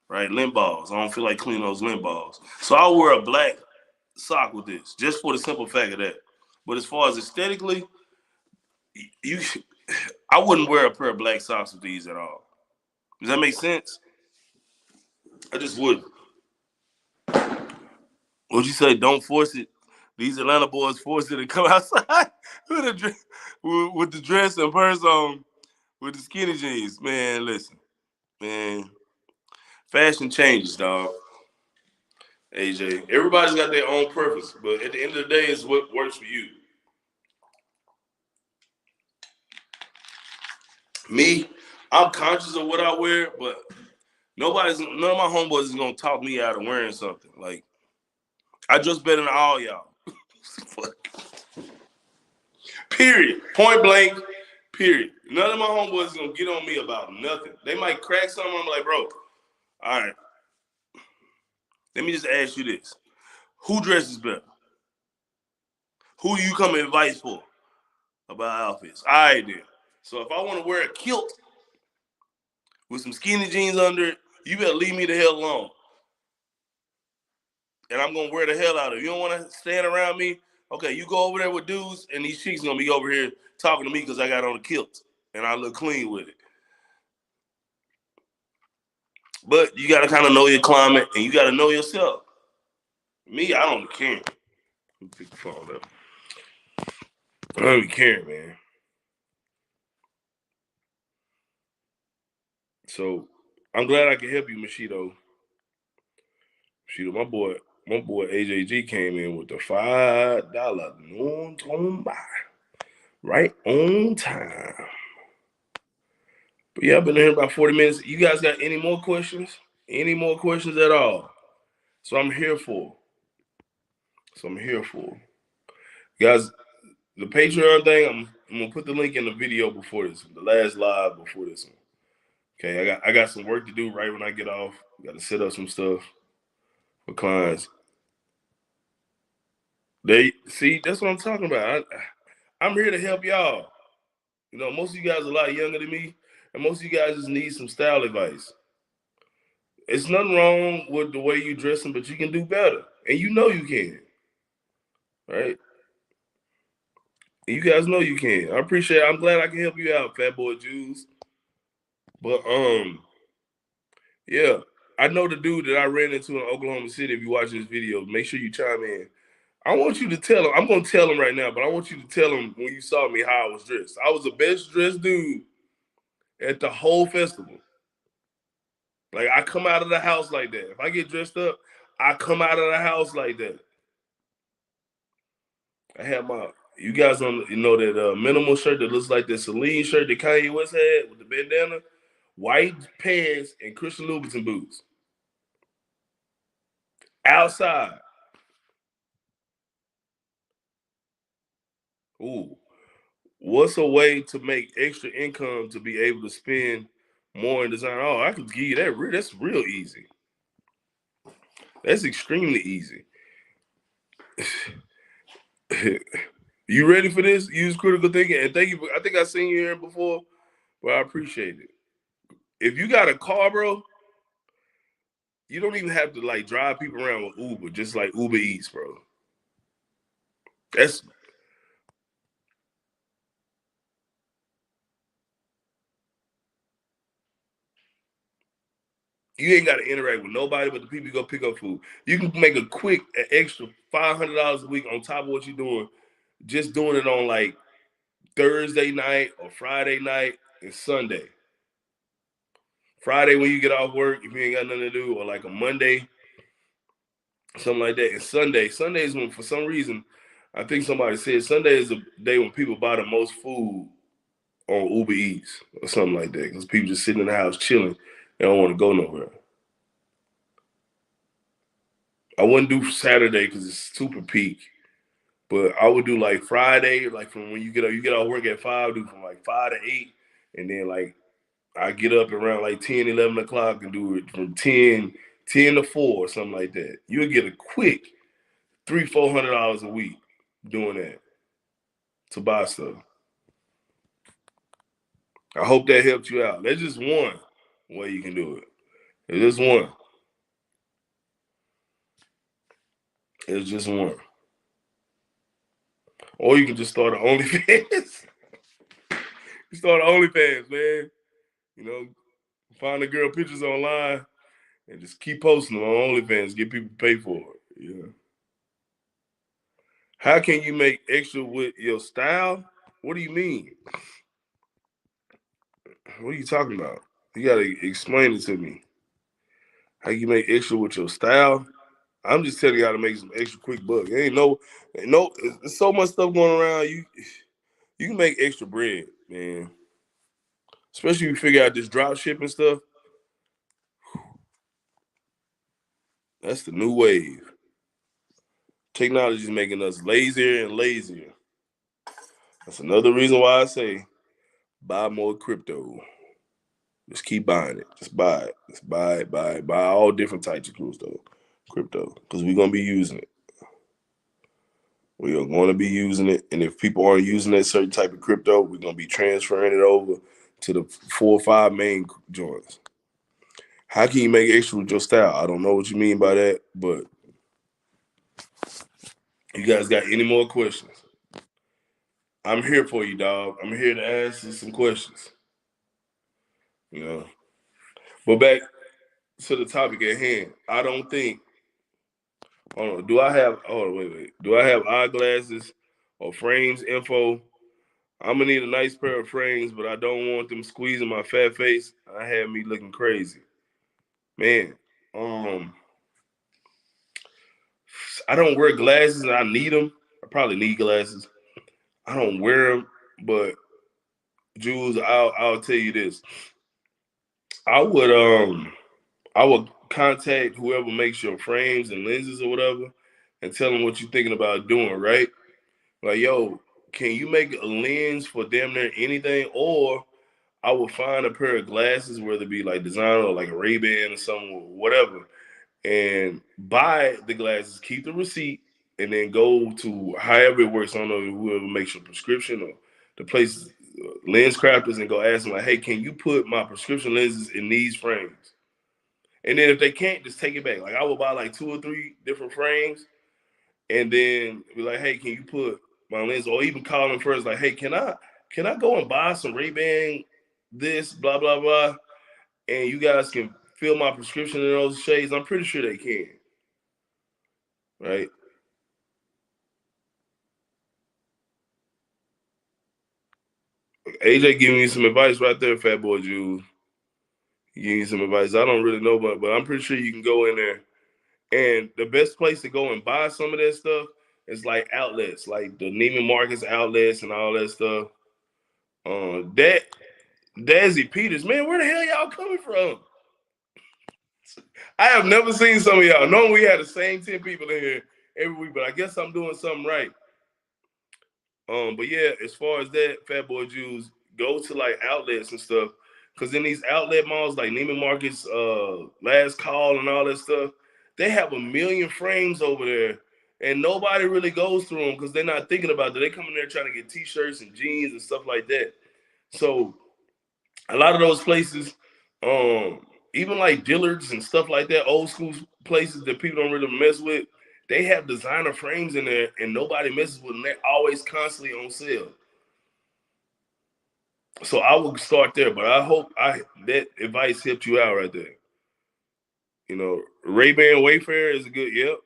right? Lint balls. I don't feel like cleaning those lint balls, so I'll wear a black sock with this, just for the simple fact of that. But as far as aesthetically, you, I wouldn't wear a pair of black socks with these at all. Does that make sense? I just wouldn't. What'd you say? Don't force it. These Atlanta boys force it to come outside with the dress and purse on, with the skinny jeans. Man, listen, man. Fashion changes, dog. AJ. Everybody's got their own preference, but at the end of the day, it's what works for you. Me, I'm conscious of what I wear, but none of my homeboys is gonna talk me out of wearing something. Like I dress better than all y'all. Period. Point blank. Period. None of my homeboys is gonna get on me about nothing. They might crack something. I'm like, bro, all right. Let me just ask you this: who dresses better? Who do you come advice for about outfits? All right, then. So if I want to wear a kilt with some skinny jeans under it, you better leave me the hell alone. And I'm gonna wear the hell out of it. You don't want to stand around me. Okay, you go over there with dudes, and these chicks gonna be over here talking to me because I got on a kilt and I look clean with it. But you gotta kind of know your climate and you gotta know yourself. Me, I don't care. Let me pick the phone up. I don't even care, man. So I'm glad I can help you, Machido. Machido, my boy AJG came in with the $5 on by. Right on time. But yeah, I've been here about 40 minutes. You guys got any more questions? Any more questions at all? So I'm here for. Guys, the Patreon thing, I'm gonna put the link in the video before this, the last live before this one. Okay, I got some work to do right when I get off. Got to set up some stuff for clients. They see that's what I'm talking about. I'm here to help y'all. You know, most of you guys are a lot younger than me, and most of you guys just need some style advice. It's nothing wrong with the way you dressing, but you can do better, and you know you can. Right? You guys know you can. I appreciate it. I'm glad I can help you out, Fat Boy Jews. But yeah, I know the dude that I ran into in Oklahoma City. If you watch this video, make sure you chime in. I want you to tell him. I'm gonna tell him right now, but I want you to tell him when you saw me how I was dressed. I was the best dressed dude at the whole festival. Like I come out of the house like that. If I get dressed up, I come out of the house like that. I have my you guys on you know that minimal shirt that looks like the Celine shirt that Kanye West had with the bandana, white pants and Christian Louboutin boots. Outside. Ooh. What's a way to make extra income to be able to spend more in design? Oh, I can give you that. That's real easy. That's extremely easy. You ready for this? Use critical thinking. And thank you. I think I've seen you here before, but I appreciate it. If you got a car, bro, you don't even have to like drive people around with Uber, just like Uber Eats, bro. That's you ain't got to interact with nobody but the people you go pick up food. You can make a quick, an extra $500 a week on top of what you're doing, just doing it on like Thursday night or Friday night and Sunday. Friday when you get off work, if you ain't got nothing to do, or like a Monday, something like that. And Sunday is when for some reason, I think somebody said Sunday is the day when people buy the most food on Uber Eats or something like that because people just sitting in the house chilling. They don't want to go nowhere. I wouldn't do Saturday because it's super peak, but I would do like Friday, like from when you get out work at 5, do from like 5 to 8, and then like I get up around like 10, 11 o'clock and do it from 10 to 4 or something like that. You'll get a quick $300-400 a week doing that to buy stuff. I hope that helped you out. That's just one way you can do it. It's just one. It's just one. Or you can just start an OnlyFans. You start an OnlyFans, man. You know, find the girl pictures online and just keep posting them on OnlyFans. Get people to pay for it. Yeah. How can you make extra with your style? What do you mean? What are you talking about? You gotta explain it to me. How you make extra with your style? I'm just telling you how to make some extra quick buck. There's so much stuff going around. You can make extra bread, man. Especially if you figure out this drop shipping stuff. That's the new wave. Technology is making us lazier and lazier. That's another reason why I say buy more crypto. Just keep buying it. Just buy it. Just buy it, buy it, buy all different types of crypto. Because we're gonna be using it. We are going to be using it. And if people aren't using that certain type of crypto, we're gonna be transferring it over to the 4 or 5 main joints. How can you make extra with your style? I don't know what you mean by that, but you guys got any more questions? I'm here for you, dog. I'm here to ask you some questions. You know. But back to the topic at hand. I don't think. Hold on. Do I have? Oh, wait. Do I have eyeglasses or frames info? I'm gonna need a nice pair of frames, but I don't want them squeezing my fat face. I have me looking crazy, man. I don't wear glasses, and I need them. I probably need glasses. I don't wear them, but Jules, I'll tell you this. I would I would contact whoever makes your frames and lenses or whatever, and tell them what you're thinking about doing. Right? Like, yo, can you make a lens for damn near anything? Or I would find a pair of glasses, whether it be like designer or like a Ray-Ban or something, or whatever, and buy the glasses, keep the receipt, and then go to however it works. I don't know whoever makes your prescription or the place lens crafters and go ask them like, hey, can you put my prescription lenses in these frames? And then if they can't, just take it back. Like I would buy like 2 or 3 different frames, and then be like, hey, can you put my lens? Or even call them first, like, hey, can I go and buy some Ray-Ban, this blah blah blah, and you guys can fill my prescription in those shades? I'm pretty sure they can, right? AJ giving you some advice right there, Fat Boy Jules. He giving you some advice. I don't really know, but I'm pretty sure you can go in there. And the best place to go and buy some of that stuff is like outlets, like the Neiman Marcus outlets and all that stuff. That Dazzy Peters, man, where the hell y'all coming from? I have never seen some of y'all. Knowing we had the same 10 people in here every week, but I guess I'm doing something right. But yeah, as far as that, Fat Boy Jews, go to like outlets and stuff. Cause in these outlet malls like Neiman Marcus, Last Call and all that stuff, they have a million frames over there. And nobody really goes through them because they're not thinking about it. They come in there trying to get t-shirts and jeans and stuff like that. So a lot of those places, um, even like Dillard's and stuff like that, old school places that people don't really mess with, they have designer frames in there and nobody messes with them. They're always constantly on sale. So I will start there, but I hope I that advice helped you out right there. You know, Ray-Ban Wayfarer is a good, yep.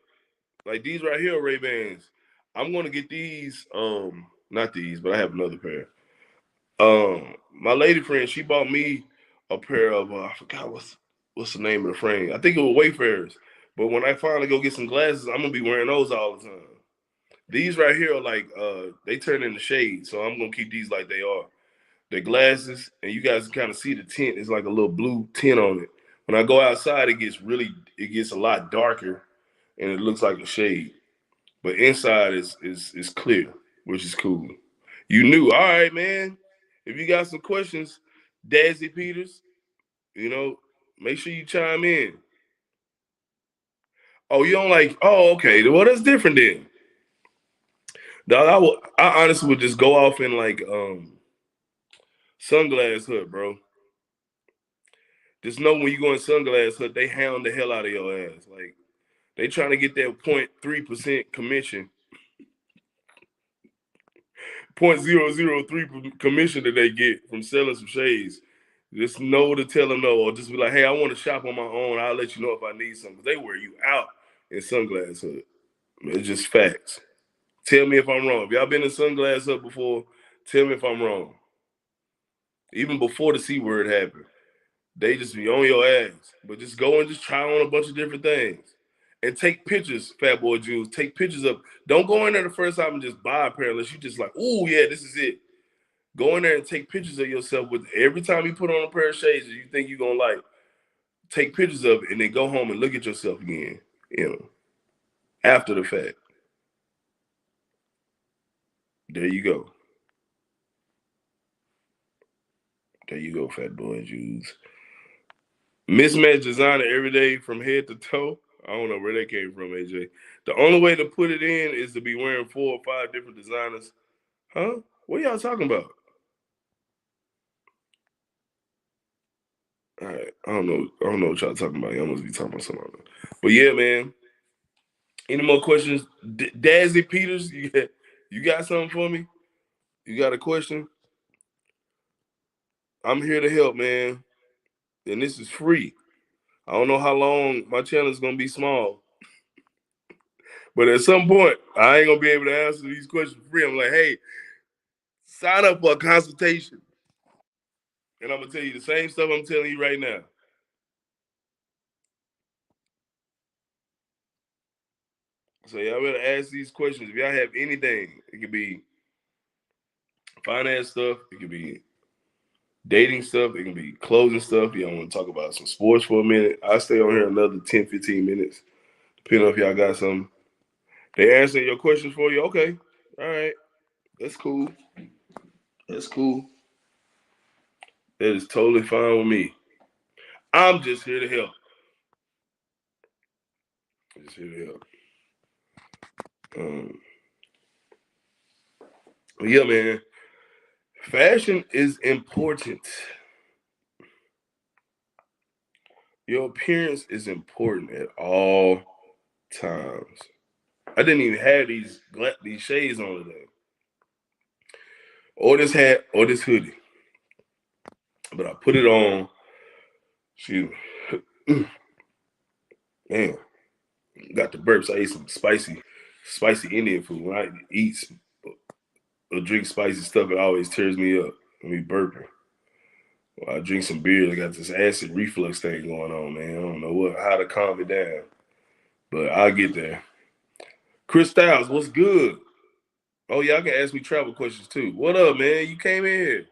Like these right here, Ray-Bans. I'm gonna get these, not these, but I have another pair. My lady friend, she bought me a pair of I forgot what's the name of the frame. I think it was Wayfarers. But when I finally go get some glasses, I'm gonna be wearing those all the time. These right here are like they turn into shades, so I'm gonna keep these like they are. They're glasses, and you guys can kind of see the tint. It's like a little blue tint on it. When I go outside, it gets a lot darker, and it looks like a shade. But inside is clear, which is cool. You knew, all right, man. If you got some questions, Dazzy Peters, you know, make sure you chime in. Oh, you don't like? Oh, okay. Well, that's different then. Dog, I honestly would just go off in like Sunglass Hut, bro. Just know when you go in Sunglass Hut, they hound the hell out of your ass. Like they trying to get that 0.3% commission, 0.003 commission that they get from selling some shades. Just know to tell them no, or just be like, hey, I want to shop on my own. I'll let you know if I need something. They wear you out in Sunglass Hut. It's just facts. Tell me if I'm wrong. If y'all been in Sunglass Hut before, tell me if I'm wrong. Even before the C word happened, they just be on your ass. But just go and just try on a bunch of different things. And take pictures, Fat Boy Jules. Take pictures of. Don't go in there the first time and just buy a pair unless you just like, oh yeah, this is it. Go in there and take pictures of yourself with every time you put on a pair of shades that you think you're gonna like. Take pictures of it and then go home and look at yourself again. After the fact. There you go. There you go, Fat Boy Jules. Mismatch designer every day from head to toe. I don't know where that came from, AJ. The only way to put it in is to be wearing 4 or 5 different designers. Huh? What are y'all talking about? All right. I don't know what y'all talking about. Y'all must be talking about something else. But yeah, man. Any more questions? Dazzy Peters, you got something for me? You got a question? I'm here to help, man. And this is free. I don't know how long my channel is gonna be small. But at some point, I ain't gonna be able to answer these questions for free. I'm like, hey, sign up for a consultation. And I'm gonna tell you the same stuff I'm telling you right now. So y'all better ask these questions. If y'all have anything, it could be finance stuff, it could be dating stuff, it can be clothing stuff. Y'all want to talk about some sports for a minute. I'll stay on here another 10, 15 minutes, depending on if y'all got something. They answer your questions for you. Okay. All right. That's cool. That's cool. That is totally fine with me. I'm just here to help. Just here to help. Yeah, man. Fashion is important. Your appearance is important at all times. I didn't even have these shades on today, or this hat, or this hoodie, but I put it on. Excuse me. Man, got the burps. I ate some spicy Indian food. When I eat or drink spicy stuff, it always tears me up. When we burping. Well, I drink some beer. I got this acid reflux thing going on, man. I don't know how to calm it down, but I'll get there. Chris Styles, what's good? Oh, y'all can ask me travel questions too. What up, man? You came in here.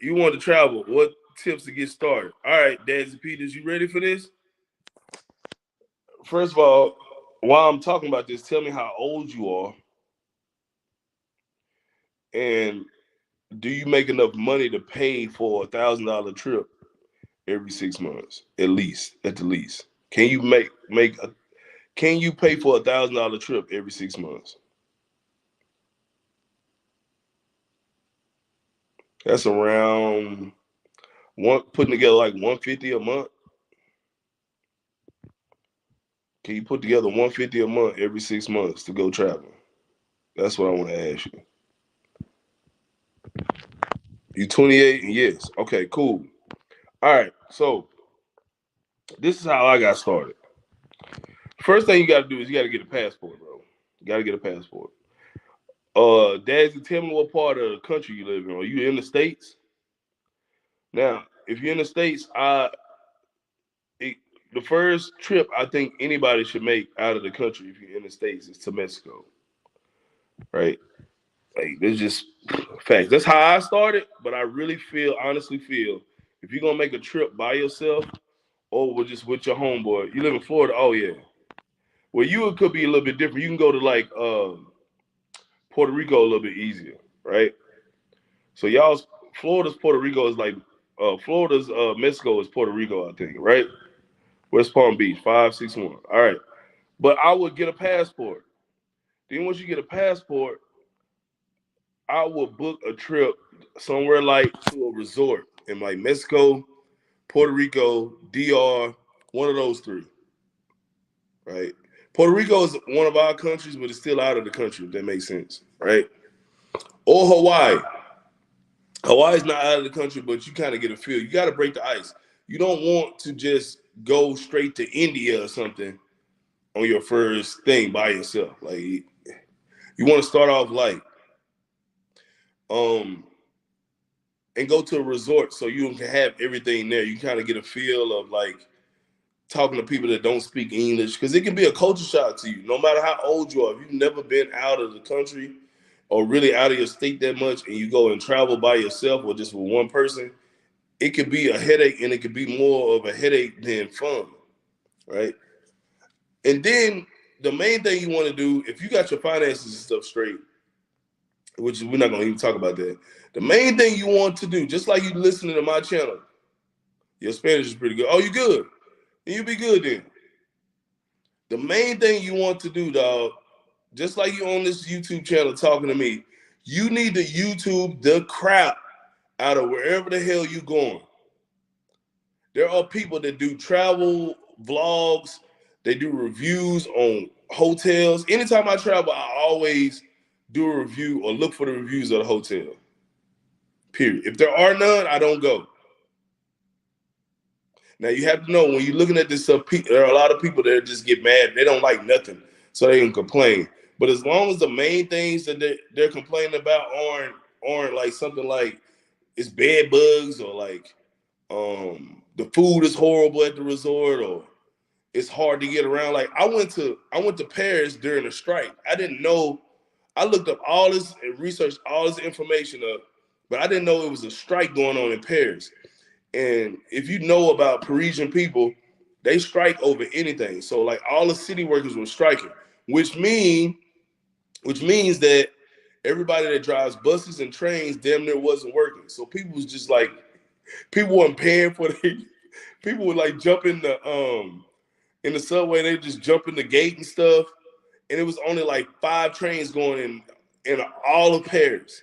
You want to travel. What tips to get started? All right, Dazzy Peters, you ready for this? First of all, while I'm talking about this, tell me how old you are. And do you make enough money to pay for $1,000 trip every 6 months? At the least. Can you can you pay for $1,000 trip every 6 months? That's around putting together like 150 a month. Can you put together 150 a month every 6 months to go traveling? That's what I want to ask you. You 28? Yes. Okay, cool. All right. So this is how I got started. First thing you got to do is you got to get a passport, bro. You got to get a passport. Dazzy, tell me what part of the country you live in. Are you in the States? Now, if you're in the States, the first trip I think anybody should make out of the country if you're in the States is to Mexico, right? Like, there's just facts. That's how I started, but I really honestly feel, if you're gonna make a trip by yourself or just with your homeboy, you live in Florida. Oh yeah. Well, it could be a little bit different. You can go to like Puerto Rico a little bit easier, right? So y'all's Florida's Puerto Rico is like Florida's Mexico is Puerto Rico, I think, right? West Palm Beach, 561. All right. But I would get a passport. Then once you get a passport, I would book a trip somewhere like to a resort in like Mexico, Puerto Rico, DR, one of those three. Right? Puerto Rico is one of our countries, but it's still out of the country, if that makes sense. Right? Or Hawaii. Hawaii's not out of the country, but you kind of get a feel. You got to break the ice. You don't want to just go straight to India or something on your first thing by yourself. Like, you want to start off light. And go to a resort so you can have everything there. You kind of get a feel of like talking to people that don't speak English, because it can be a culture shock to you, no matter how old you are. If you've never been out of the country or really out of your state that much, and you go and travel by yourself or just with one person, it could be a headache, and it could be more of a headache than fun, right? And then the main thing you want to do, if you got your finances and stuff straight, which we're not going to even talk about that, the main thing you want to do, just like you listening to my channel, your Spanish is pretty good. Oh, you good? Then you be good then. The main thing you want to do, dog, just like you on this YouTube channel talking to me, you need to YouTube the crap out of wherever the hell you going. There are people that do travel vlogs, they do reviews on hotels. Anytime I travel, I always do a review or look for the reviews of the hotel. Period. If there are none, I don't go. Now you have to know, when you're looking at this stuff, there are a lot of people that just get mad. They don't like nothing, so they can complain. But as long as the main things that they're complaining about aren't like something like it's bed bugs, or like the food is horrible at the resort, or it's hard to get around. Like I went to Paris during the strike. I didn't know. I looked up all this and researched all this information up, but I didn't know it was a strike going on in Paris. And if you know about Parisian people, they strike over anything. So like all the city workers were striking, which means that everybody that drives buses and trains damn near wasn't working. So people was just like, people weren't paying for the people would like jump in the subway, they just jump in the gate and stuff. And it was only like 5 trains going in all of Paris.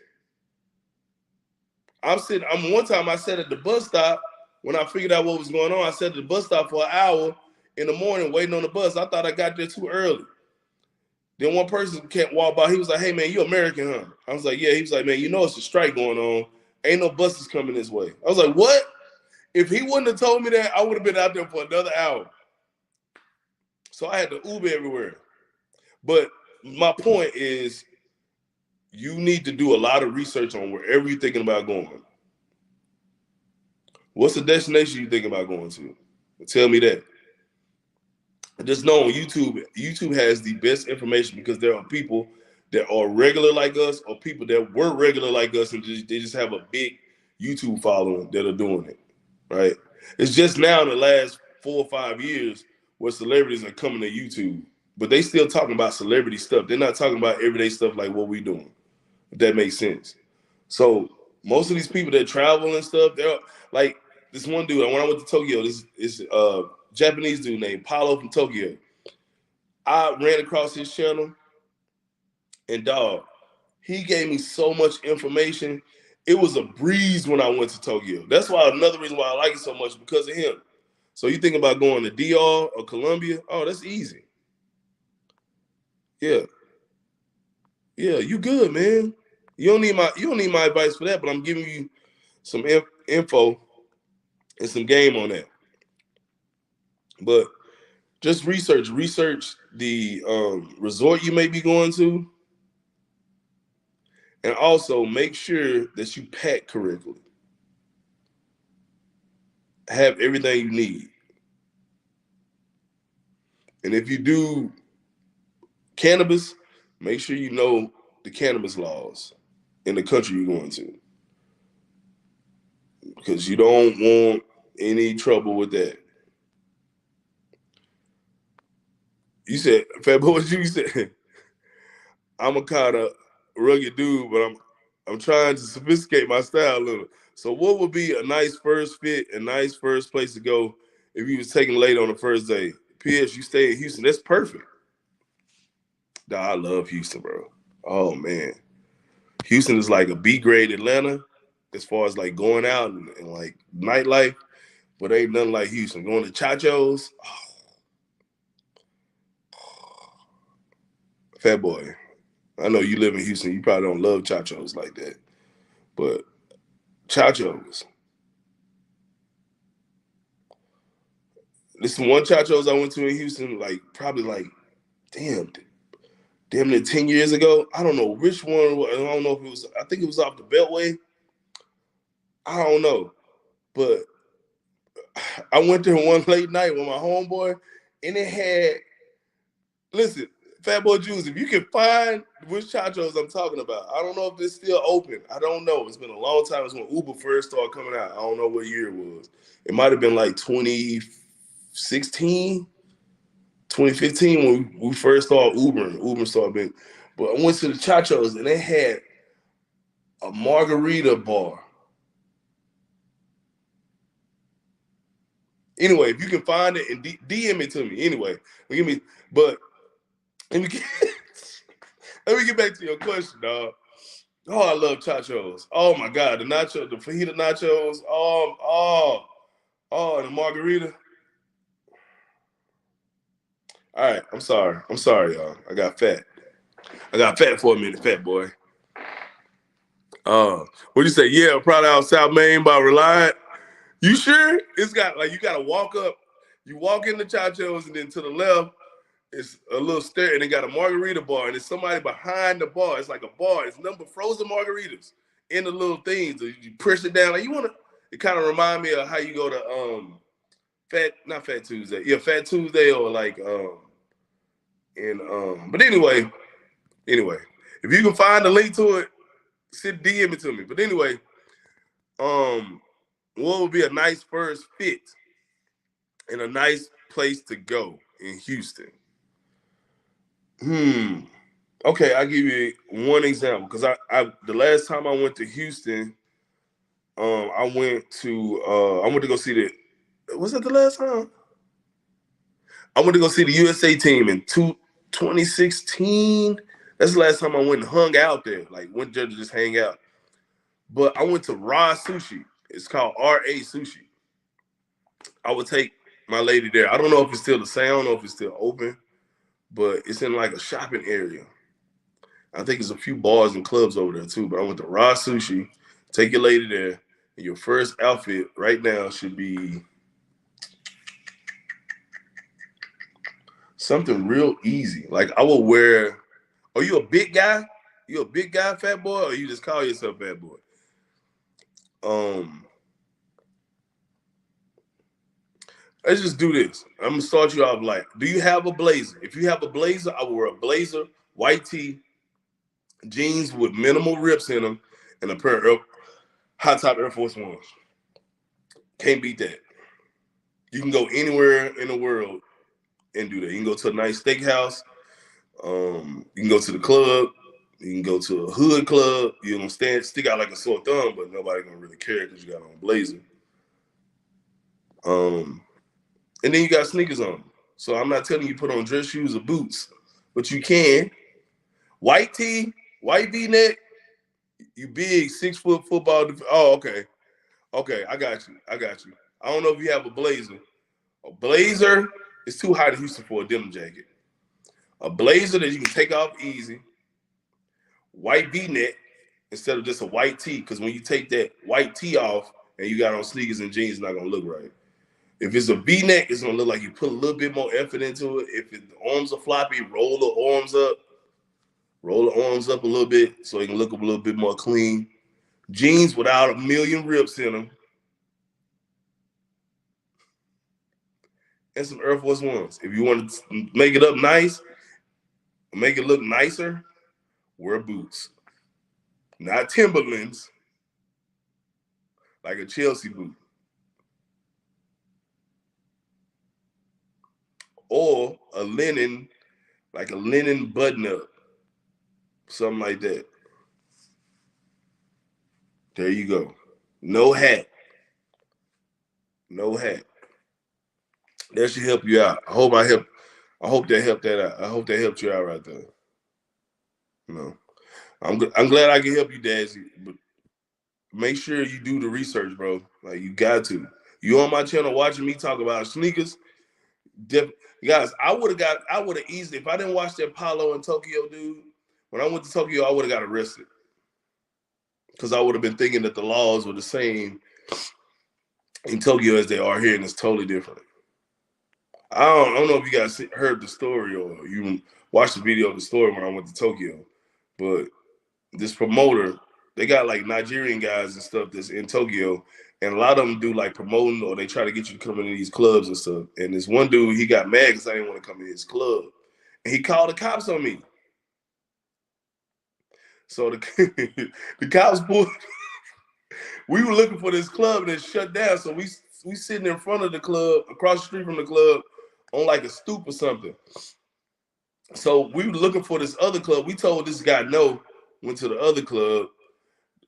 One time I sat at the bus stop when I figured out what was going on. I sat at the bus stop for an hour in the morning waiting on the bus. I thought I got there too early. Then one person can't walk by. He was like, "Hey man, you American, huh?" I was like, "Yeah." He was like, "Man, you know it's a strike going on. Ain't no buses coming this way." I was like, "What?" If he wouldn't have told me that, I would have been out there for another hour. So I had to Uber everywhere. But my point is, you need to do a lot of research on wherever you're thinking about going. What's the destination you thinking about going to? Tell me that. Just know on YouTube has the best information, because there are people that are regular like us, or people that were regular like us, and they just have a big YouTube following that are doing it, right? It's just now in the last 4 or 5 years where celebrities are coming to YouTube, but they still talking about celebrity stuff. They're not talking about everyday stuff like what we doing, if that makes sense. So most of these people that travel and stuff, they're like this one dude. When I went to Tokyo, this is Japanese dude named Paulo from Tokyo. I ran across his channel, and dog, he gave me so much information. It was a breeze when I went to Tokyo. That's why another reason why I like it so much, because of him. So you think about going to DR or Colombia? Oh, that's easy. Yeah, yeah, you good, man. You don't need my advice for that, but I'm giving you some info and some game on that. But just research the resort you may be going to, and also make sure that you pack correctly. Have everything you need. And if you do cannabis, make sure you know the cannabis laws in the country you're going to, because you don't want any trouble with that. You said, Fat Boy, what you said? I'm a kind of rugged dude, but I'm trying to sophisticate my style a little. So what would be a nice first fit, a nice first place to go if you was taking late on the first day? P.S. You stay in Houston. That's perfect. Nah, I love Houston, bro. Oh man. Houston is like a B grade Atlanta as far as like going out and like nightlife, but ain't nothing like Houston. Going to Chachos, Fat Boy. I know you live in Houston. You probably don't love Chachos like that, but Chachos. This one Chachos I went to in Houston, like probably like damn near 10 years ago. I don't know which one. I don't know if it was. I think it was off the Beltway. I don't know, but I went there one late night with my homeboy, and it had, listen, Fat Boy Juice, if you can find which Chachos I'm talking about, I don't know if it's still open. I don't know. It's been a long time. It's when Uber first started coming out. I don't know what year it was. It might have been like 2016, 2015 when we first started Ubering. Uber started being, but I went to the Chachos and they had a margarita bar. Anyway, if you can find it and DM it to me. Anyway, give me. But let me get, let me get back to your question, dog. Oh, I love Chachos. Oh my God, the nacho, the fajita nachos. And the margarita. All right, I'm sorry. I'm sorry, y'all. I got fat. I got fat for a minute, fat boy. What do you say? Yeah, proud of South Main by Reliant. You sure? It's got like you gotta walk up. You walk in the Chachos and then to the left, it's a little stair and they got a margarita bar and there's somebody behind the bar. It's like a bar. It's nothing but frozen margaritas in the little things. You press it down. Like you wanna. It kind of remind me of how you go to not Fat Tuesday. Yeah, Fat Tuesday or like But anyway, if you can find the link to it, send DM it to me. But anyway, what would be a nice first fit and a nice place to go in Houston? Okay, I'll give you one example because I the last time I went to Houston, I went to go see the. Was that the last time? I went to go see the USA team in 2016. That's the last time I went and hung out there. Like went there to just hang out. But I went to Raw Sushi. It's called RA Sushi. I would take my lady there. I don't know if it's still the same. I don't know if it's still open, but it's in like a shopping area. I think there's a few bars and clubs over there too. But I went to Raw Sushi. Take your lady there. And your first outfit right now should be something real easy. Like I will wear. Are you a big guy? You a big guy, fat boy, or you just call yourself fat boy? Let's just do this. I'm gonna start you off like, do you have a blazer? If you have a blazer, I will wear a blazer, white tee, jeans with minimal rips in them, and a pair of high top Air Force Ones. Can't beat that. You can go anywhere in the world and do that. You can go to a nice steakhouse. You can go to the club. You can go to a hood club. You don't stick out like a sore thumb, but nobody gonna really care because you got on a blazer. And then you got sneakers on. So I'm not telling you put on dress shoes or boots, but you can. White tee, white V-neck. You big 6 foot football. Oh, okay. Okay, I got you. I don't know if you have a blazer. A blazer is too hot in Houston for a denim jacket. A blazer that you can take off easy. White V-neck instead of just a white tee, because when you take that white tee off and you got on sneakers and jeans, it's not gonna look right. If it's a V-neck, it's gonna look like you put a little bit more effort into it. If the arms are floppy, roll the arms up a little bit so it can look a little bit more clean. Jeans without a million rips in them. And some Air Force Ones. If you want to make it up nice, make it look nicer, wear boots. Not Timberlands, like a Chelsea boot. Or a linen, like a linen button up. Something like that. There you go. No hat. No hat. That should help you out. I hope that helped that out. I hope that helped you out right there. You know. I'm glad I can help you, Dazzy. But make sure you do the research, bro. Like you got to. You on my channel watching me talk about sneakers. Guys, I would have easily, if I didn't watch that Paulo in Tokyo, dude, when I went to Tokyo, I would have got arrested. Because I would have been thinking that the laws were the same in Tokyo as they are here, and it's totally different. I don't know if you guys heard the story or you watched the video of the story when I went to Tokyo, but this promoter They got like Nigerian guys and stuff that's in Tokyo, and a lot of them do like promoting or they try to get you to come into these clubs and stuff. And this one dude, he got mad because I didn't want to come in his club, and he called the cops on me. So the cops pulled. We were looking for this club and it shut down. So we sitting in front of the club, across the street from the club, on like a stoop or something. So we were looking for this other club. We told this guy no, went to the other club.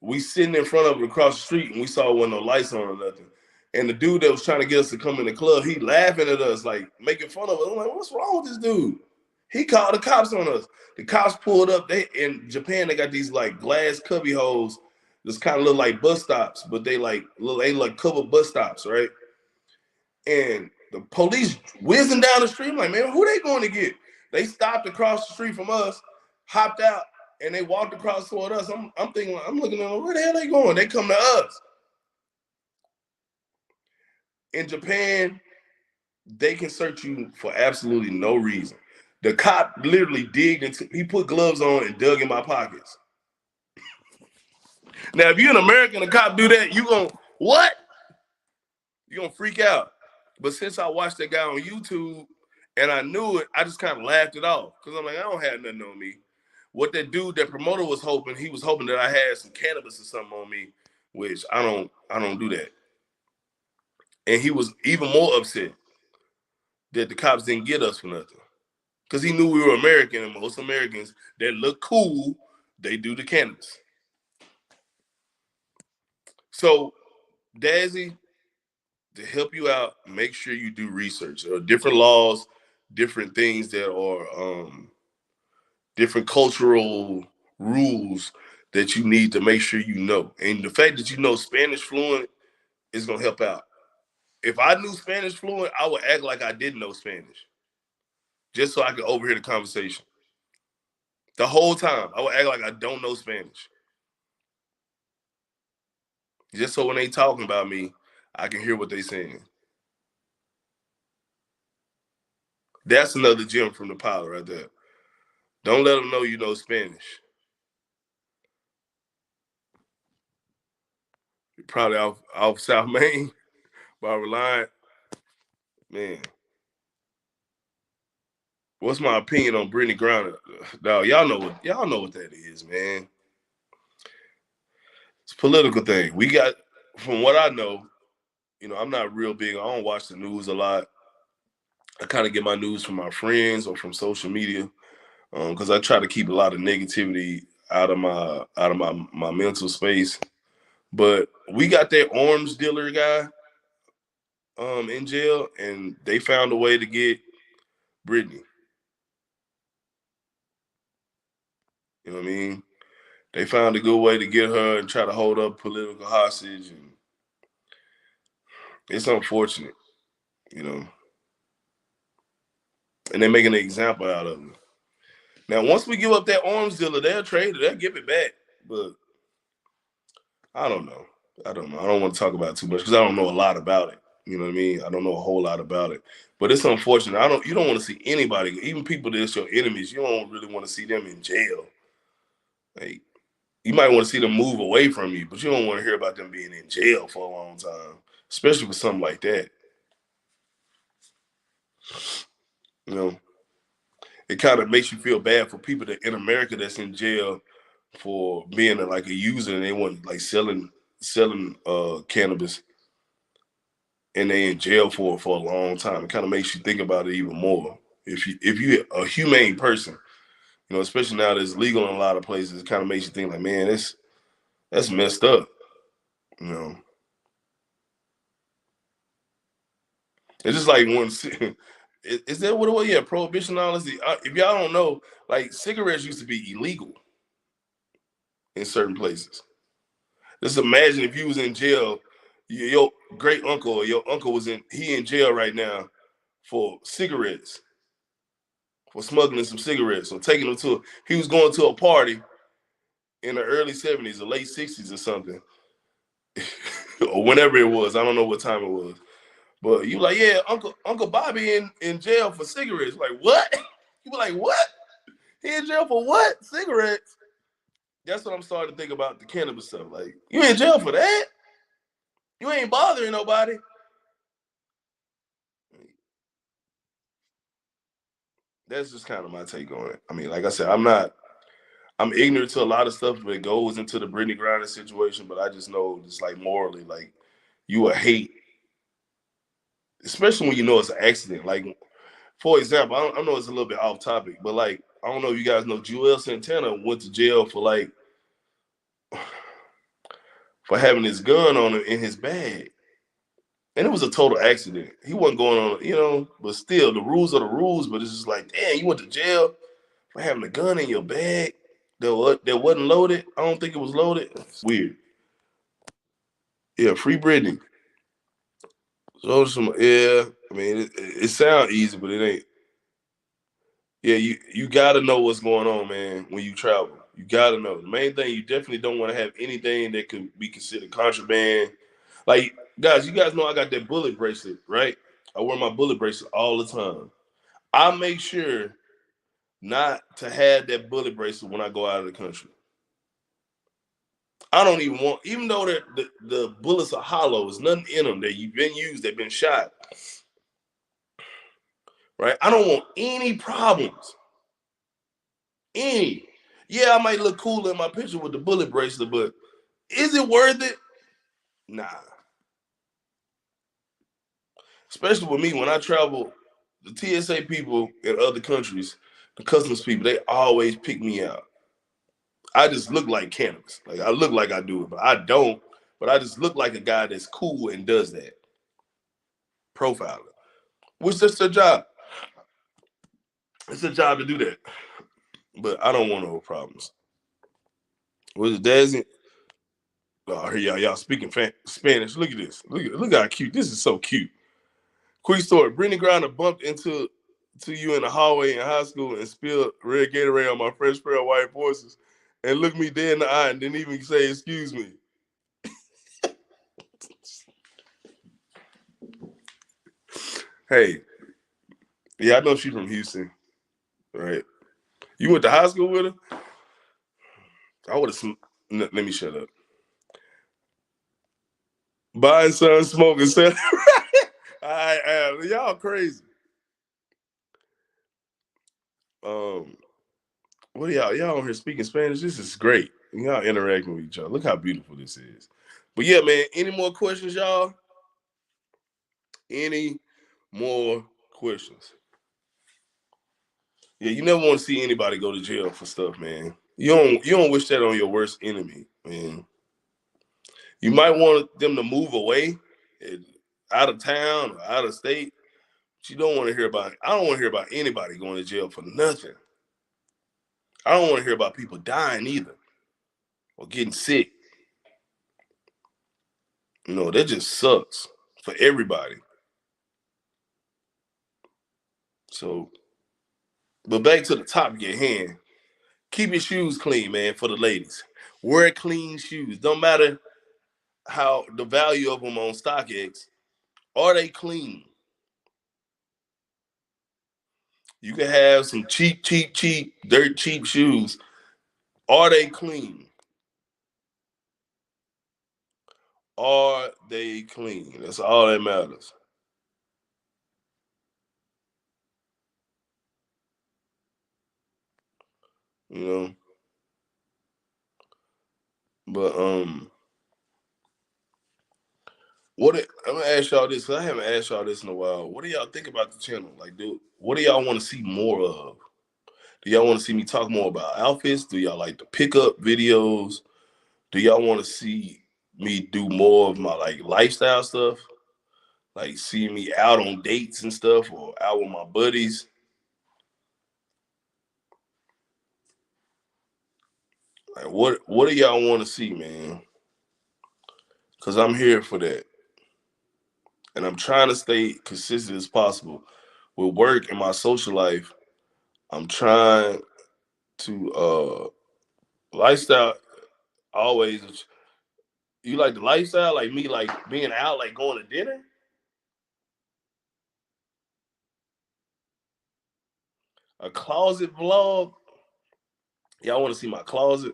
We sitting in front of it across the street and we saw one no lights on or nothing. And the dude that was trying to get us to come in the club, he laughing at us, like making fun of us. I'm like, what's wrong with this dude? He called the cops on us. The cops pulled up. They in Japan, they got these like glass cubby holes. This kind of look like bus stops, but they like covered bus stops, right? And the police whizzing down the street. I'm like, man, who they going to get? They stopped across the street from us, hopped out, and they walked across toward us. I'm thinking, I'm looking at them, where the hell they going? They come to us. In Japan, they can search you for absolutely no reason. The cop literally digged into, he put gloves on and dug in my pockets. Now, if you're an American, a cop do that, you gonna, what? You gonna freak out. But since I watched that guy on YouTube and I knew it, I just kind of laughed it off. Because I'm like, I don't have nothing on me. What that dude, that promoter was hoping, he was hoping that I had some cannabis or something on me, which I don't do that. And he was even more upset that the cops didn't get us for nothing. Because he knew we were American, and most Americans that look cool, they do the cannabis. So, Dazzy, to help you out, make sure you do research. There are different laws, different things that are different cultural rules that you need to make sure you know. And the fact that you know Spanish fluent is going to help out. If I knew Spanish fluent, I would act like I didn't know Spanish, just so I could overhear the conversation. The whole time, I would act like I don't know Spanish. Just so when they talking about me, I can hear what they saying. That's another gem from the pilot right there. Don't let them know you know Spanish. You're probably off South Main by Reliant. Man. What's my opinion on Brittany Griner? Now, y'all know what that is, man. It's a political thing. We got, from what I know, I'm not real big. I don't watch the news a lot. I kind of get my news from my friends or from social media, because I try to keep a lot of negativity out of my mental space. But we got that arms dealer guy in jail, and they found a way to get Brittany. You know what I mean? They found a good way to get her and try to hold up political hostage, and it's unfortunate, And they're making an example out of her. Now, once we give up that arms dealer, they'll trade it, they'll give it back. But I don't know. I don't want to talk about it too much because I don't know a lot about it. You know what I mean? I don't know a whole lot about it. But it's unfortunate. You don't want to see anybody, even people that's your enemies, you don't really want to see them in jail. Like, you might want to see them move away from you, but you don't want to hear about them being in jail for a long time, especially for something like that. It kind of makes you feel bad for people that in America that's in jail for being like a user and they want like selling cannabis, and they in jail for a long time. It kind of makes you think about it even more. If you're a humane person, especially now that it's legal in a lot of places, it kind of makes you think like, man, that's messed up. It's just like one. Is that what it was? Yeah, prohibition honesty. If y'all don't know, like cigarettes used to be illegal in certain places. Just imagine if you was in jail, your great uncle or your uncle he in jail right now for cigarettes, for smuggling some cigarettes or taking them he was going to a party in the early 70s or late 60s or something, or whenever it was. I don't know what time it was. But you like, yeah, Uncle Bobby in jail for cigarettes. Like, what? You were like, what? He in jail for what? Cigarettes? That's what I'm starting to think about the cannabis stuff. Like, you in jail for that? You ain't bothering nobody. That's just kind of my take on it. I mean, like I said, I'm ignorant to a lot of stuff that goes into the Brittany Griner situation, but I just know just like morally, like you would hate, especially when you know it's an accident. Like, for example, I know it's a little bit off topic, but like, I don't know if you guys know Joel Santana went to jail for like for having his gun on him in his bag. And it was a total accident. He wasn't going on, but still, the rules are the rules. But it's just like, damn, you went to jail for having a gun in your bag that wasn't loaded. I don't think it was loaded. It's weird. Yeah, free Britney. So yeah, I mean, it sounds easy, but it ain't. Yeah, you got to know what's going on, man. When you travel, you got to know. The main thing, you definitely don't want to have anything that could be considered contraband. Like, guys, you guys know I got that bullet bracelet, right? I wear my bullet bracelet all the time. I make sure not to have that bullet bracelet when I go out of the country. I don't even want, even though the bullets are hollow, there's nothing in them that you've been used, they've been shot, right? I don't want any problems. Any. Yeah, I might look cool in my picture with the bullet bracelet, but is it worth it? Nah. Especially with me when I travel, the TSA people in other countries, the customs people, they always pick me out. I just look like cannabis. Like I look like I do it, but I don't. But I just look like a guy that's cool and does that. Profiling. Which that's their job. It's a job to do that. But I don't want no problems. Was it Dazzy? Oh, here y'all speaking Spanish. Look at this. Look how cute. This is so cute. Quick story. Brittany Griner bumped into you in the hallway in high school and spilled red Gatorade on my fresh pair of white forces and looked me dead in the eye and didn't even say excuse me. Hey, yeah, I know she's from Houston, right? You went to high school with her? I would have. Let me shut up. Buying son, smoking son. I am. Y'all crazy. Um, what are y'all on here speaking Spanish? This is great. Y'all interacting with each other. Look how beautiful this is. But yeah, man. Any more questions, y'all? Any more questions? Yeah, you never want to see anybody go to jail for stuff, man. You don't wish that on your worst enemy, man. You might want them to move away, eh, out of town or out of state. But you don't want to hear about. I don't want to hear about anybody going to jail for nothing. I don't want to hear about people dying either or getting sick. That just sucks for everybody. So, but back to the topic at hand. Keep your shoes clean, man, for the ladies. Wear clean shoes. Don't matter how the value of them on StockX. Are they clean? You can have some cheap, dirt cheap shoes. Are they clean? Are they clean? That's all that matters. You know. But I'm gonna ask y'all this because I haven't asked y'all this in a while. What do y'all think about the channel? Like, dude, what do y'all want to see more of? Do y'all want to see me talk more about outfits? Do y'all like the pickup videos? Do y'all want to see me do more of my like lifestyle stuff? Like see me out on dates and stuff or out with my buddies? Like what do y'all want to see, man? Cause I'm here for that. And I'm trying to stay consistent as possible. With work and my social life, I'm trying to lifestyle always. You like the lifestyle, like me, like being out, like going to dinner? A closet vlog? Y'all want to see my closet?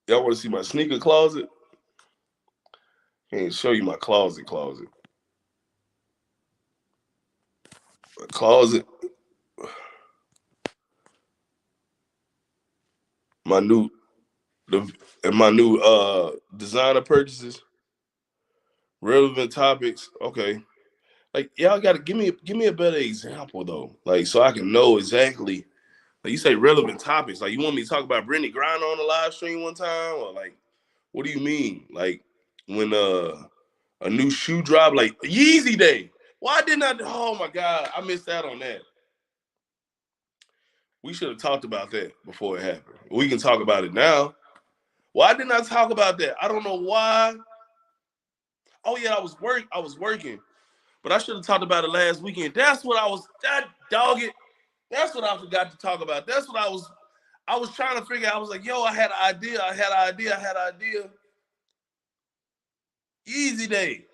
Y'all want to see my sneaker closet? Can't show you my closet. My closet. My new my new designer purchases. Relevant topics. Okay. Like y'all gotta give me a better example though. Like so I can know exactly. Like you say relevant topics. Like you want me to talk about Brittany Griner on the live stream one time? Or like what do you mean? Like when a new shoe drop, like Yeezy Day. Why didn't I? Oh my God, I missed out on that. We should have talked about that before it happened. We can talk about it now. Why didn't I talk about that? I don't know why. Oh yeah, I was working, but I should have talked about it last weekend. That's what I was. That dog it. That's what I forgot to talk about. That's what I was. I was trying to figure out. I was like, yo, I had an idea. I had an idea. Yeezy Day.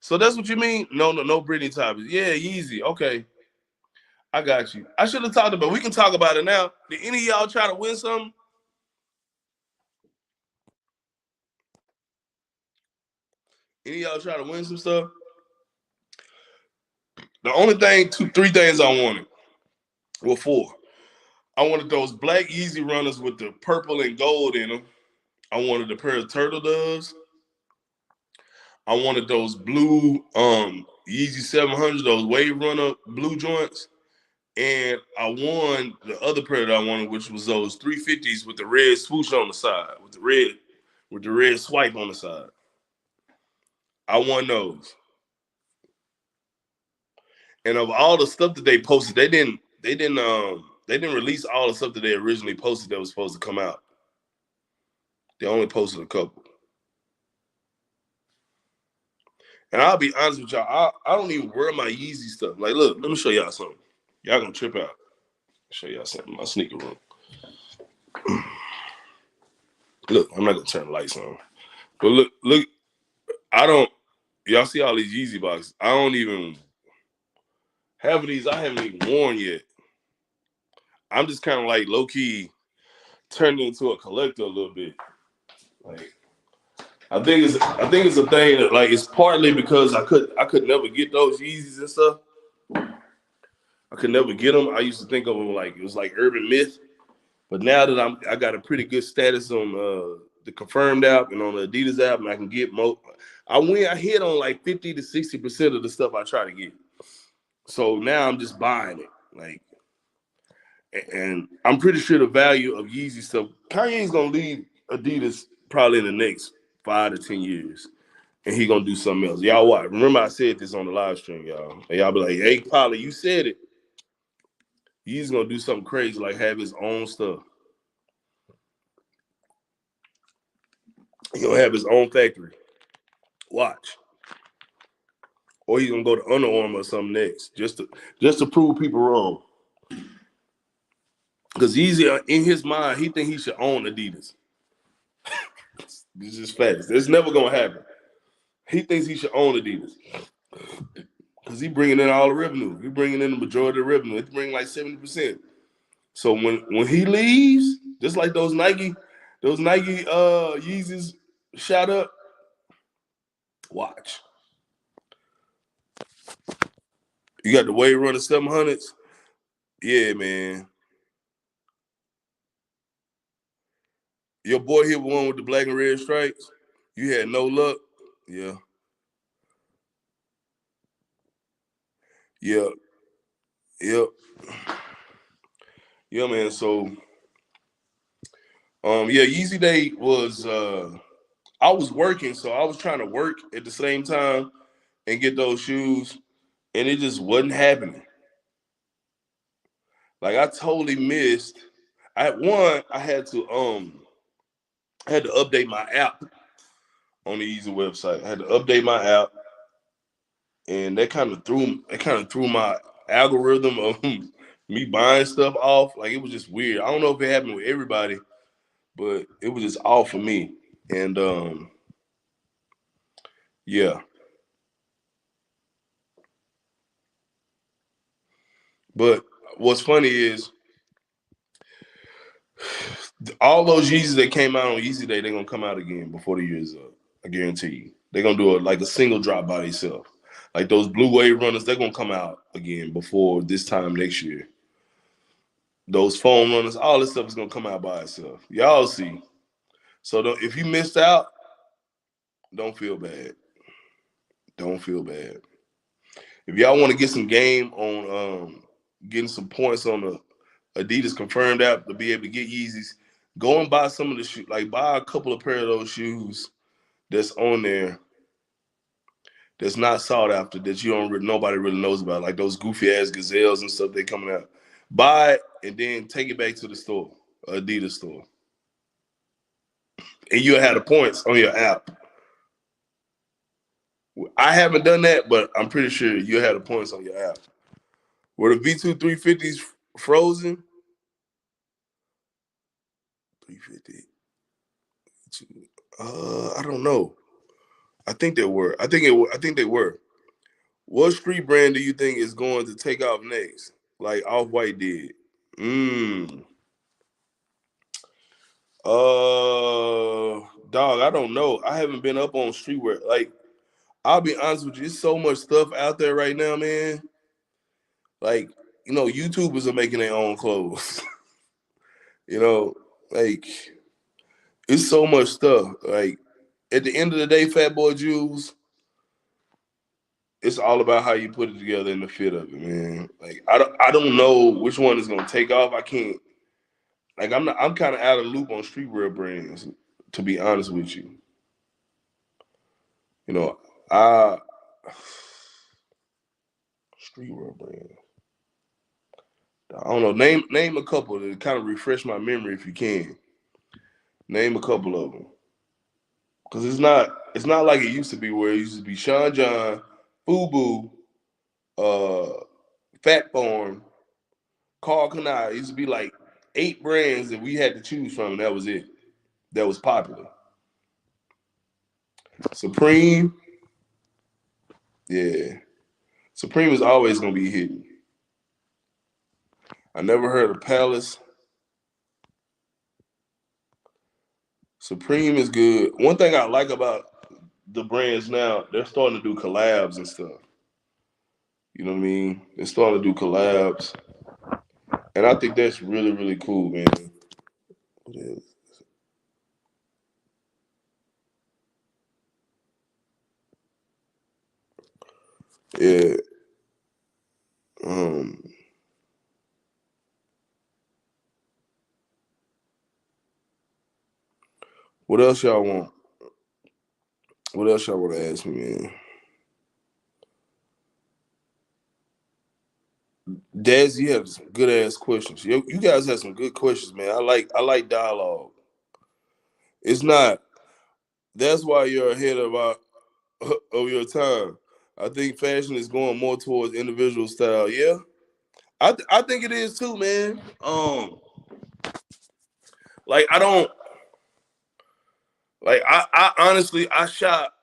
So that's what you mean? No Britney topics. Yeah, Yeezy. Okay, I got you. I should have talked about. We can talk about it now. Did any of y'all try to win something? Any of y'all try to win some stuff? The only thing, three things I wanted. Well, four. I wanted those black Yeezy runners with the purple and gold in them. I wanted a pair of turtle doves. I wanted those blue Yeezy 700s, those wave runner blue joints. And I won the other pair that I wanted, which was those 350s with the red swoosh on the side, with the red swipe on the side. I won those. And of all the stuff that they posted, they didn't release all the stuff that they originally posted that was supposed to come out. They only posted a couple. And I'll be honest with y'all, I don't even wear my Yeezy stuff. Like, look, let me show y'all something. Y'all gonna trip out. I'll show y'all something in my sneaker room. Look, I'm not gonna turn the lights on. But look, I don't y'all see all these Yeezy boxes. I don't even half of these I haven't even worn yet. I'm just kind of like low key turned into a collector a little bit. Like I think it's a thing that like it's partly because I could never get those Yeezys and stuff. I could never get them. I used to think of them like it was like urban myth. But now that I got a pretty good status on the Confirmed app and on the Adidas app, and I can get more. I hit on like 50 to 60% of the stuff I try to get. So now I'm just buying it. Like, and I'm pretty sure the value of Yeezy stuff. Kanye's gonna leave Adidas probably in the next 5 to 10 years, and he gonna do something else. Y'all watch. Remember I said this on the live stream, y'all. And y'all be like, "Hey, Polly, you said it." He's gonna do something crazy, like have his own stuff. He'll have his own factory. Watch. Or he's gonna go to Under Armour or something next, just to prove people wrong. Because Yeezy, in his mind, he think he should own Adidas. This is facts. It's never gonna happen. He thinks he should own Adidas because he bringing in all the revenue. He bringing in the majority of the revenue. He's bringing like 70%. So when he leaves, just like those Nike Yeezys shot up. Watch. You got the Wave Runner 700s. Yeah, man. Your boy here, one with the black and red stripes. You had no luck. Yeah. Yeah. Yep. Yeah, man. So yeah, Yeezy Day was I was working, so I was trying to work at the same time and get those shoes, and it just wasn't happening. Like I totally missed. I had to update my app on the Yeezy website. I had to update my app, and that kind of threw my algorithm of me buying stuff off. Like it was just weird. I don't know if it happened with everybody, but it was just off for me. And yeah. But what's funny is all those Yeezys that came out on Yeezy Day, they're gonna come out again before the year's up. I guarantee you. They're gonna do it like a single drop by themselves. Like those Blue Wave runners, they're gonna come out again before this time next year. Those foam runners, all this stuff is gonna come out by itself. Y'all see. So if you missed out, don't feel bad. Don't feel bad. If y'all want to get some game on getting some points on the Adidas confirmed app to be able to get Yeezys, go and buy some of the shoes. Like buy a couple of pair of those shoes that's on there that's not sought after, that nobody really knows about, like those goofy ass gazelles and stuff they coming out. Buy it and then take it back to the store, Adidas store, and you'll have the points on your app. I haven't done that, but I'm pretty sure you'll have the points on your app. Were the V2 350s frozen? 350. I don't know. I think they were. I think they were. What street brand do you think is going to take off next? Like Off-White did. Dog, I don't know. I haven't been up on streetwear. Like, I'll be honest with you, there's so much stuff out there right now, man. Like, YouTubers are making their own clothes. Like, it's so much stuff. Like, at the end of the day, Fat Boy Jules, it's all about how you put it together and the fit of it, man. Like, I don't know which one is gonna take off. I can't. Like, I'm kind of out of loop on streetwear brands, to be honest with you. I streetwear brand. I don't know. Name a couple to kind of refresh my memory if you can. Name a couple of them, because it's not like it used to be, where it used to be Sean John, Fubu, Fat Farm, Carl Kanai. It used to be like 8 brands that we had to choose from, and that was it. That was popular. Supreme, yeah. Supreme is always gonna be hidden. I never heard of Palace. Supreme is good. One thing I like about the brands now, they're starting to do collabs and stuff. You know what I mean? They're starting to do collabs. And I think that's really, really cool, man. What is it? Yeah. What else y'all want? What else y'all want to ask me, man? Daz, you have some good ass questions. You guys have some good questions, man. I like dialogue. It's not. That's why you're ahead of your time. I think fashion is going more towards individual style. Yeah, I think it is too, man. Like I don't like I honestly I shop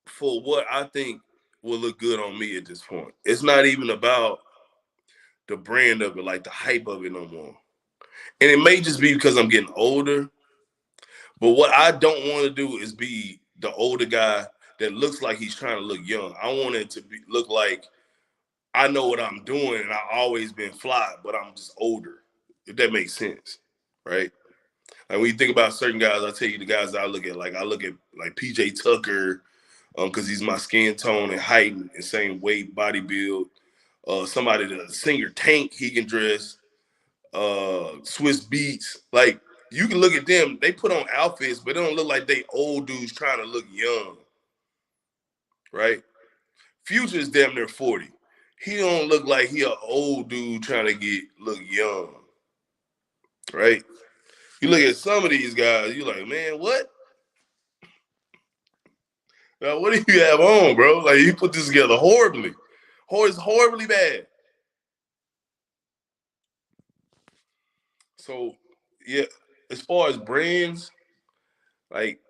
for what I think will look good on me at this point. It's not even about the brand of it, like the hype of it no more. And it may just be because I'm getting older. But what I don't want to do is be the older guy that looks like he's trying to look young. I want it to look like I know what I'm doing and I've always been fly, but I'm just older. If that makes sense, right? Like when you think about certain guys, I'll tell you the guys that I look at like PJ Tucker, because he's my skin tone and height and same weight, body build. Somebody, the singer Tank, he can dress. Swiss Beats, like you can look at them, they put on outfits, but they don't look like they old dudes trying to look young, right? Future is damn near 40. He don't look like he an old dude trying to look young, right? You look at some of these guys, you like, man, what? Now, what do you have on, bro? Like you put this together horribly. It's horribly bad. So yeah, as far as brands, like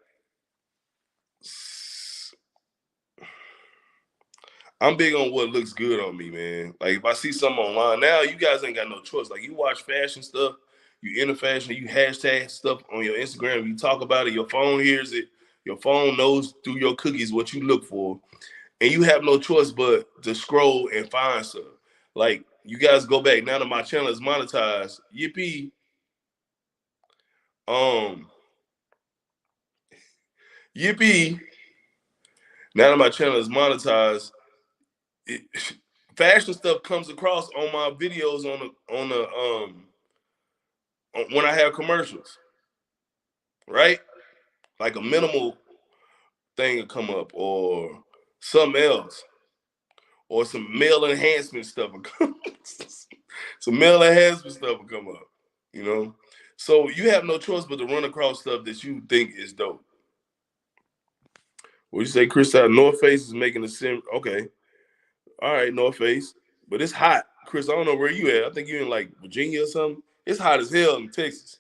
I'm big on what looks good on me, man. Like if I see something online now, you guys ain't got no choice. Like you watch fashion stuff, you into fashion, you hashtag stuff on your Instagram, you talk about it, your phone hears it, your phone knows through your cookies what you look for, and you have no choice but to scroll and find stuff. Like, you guys go back now that my channel is monetized. Yippee. Yippee. Now that my channel is monetized, fashion stuff comes across on my videos when I have commercials, right? Like a minimal thing will come up, or something else, or some male enhancement stuff will come. Some male enhancement stuff will come up, you know. So you have no choice but to run across stuff that you think is dope. What you say, Chris? North Face is making a sim. Okay, all right, North Face, but it's hot, Chris. I don't know where you at. I think you're in like Virginia or something. It's hot as hell in Texas.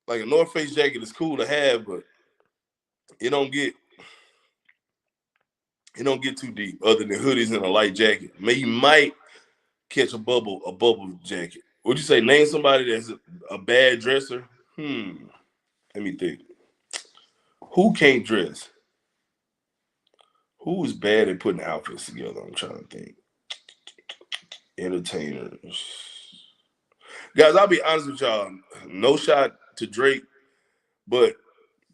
Like, a North Face jacket is cool to have, but it don't get too deep. Other than hoodies and a light jacket, maybe you might catch a bubble jacket. Would you say name somebody that's a bad dresser? Let me think. Who can't dress? Who is bad at putting outfits together? I'm trying to think. Entertainers. Guys, I'll be honest with y'all. No shot to Drake, but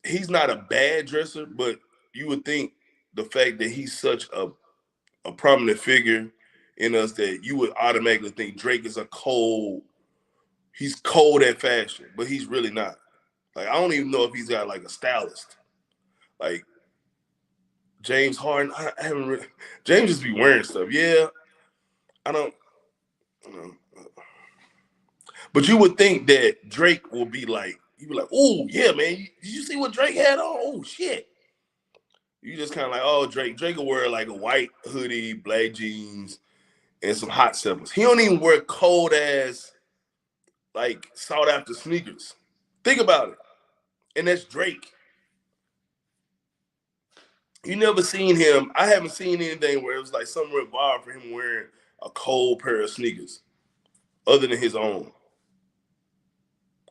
he's not a bad dresser, but you would think the fact that he's such a prominent figure in us that you would automatically think Drake is he's cold at fashion, but he's really not. Like, I don't even know if he's got like a stylist. Like, James Harden, I haven't really, James just be wearing stuff. Yeah, I don't know. But you would think that Drake will be like, you'd be like, oh, yeah, man, did you see what Drake had on? Oh, shit. You just kind of like, oh, Drake will wear like a white hoodie, black jeans, and some hot steppers. He don't even wear cold ass, like, sought after sneakers. Think about it. And that's Drake. You never seen him. I haven't seen anything where it was like somewhere involved for him wearing a cold pair of sneakers other than his own.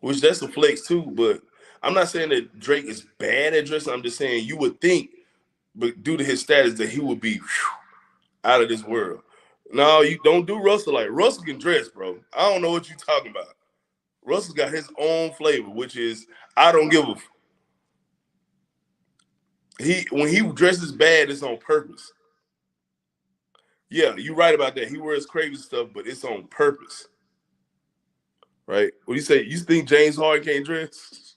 Which, that's a flex too, but I'm not saying that Drake is bad at dressing. I'm just saying you would think, but due to his status, that he would be out of this world. No, you don't do Russell like Russell can dress, bro. I don't know what you're talking about. Russell got his own flavor, which is I don't give a. When he dresses bad, it's on purpose. Yeah, you're right about that. He wears crazy stuff, but it's on purpose. Right? What do you say? You think James Harden can't dress?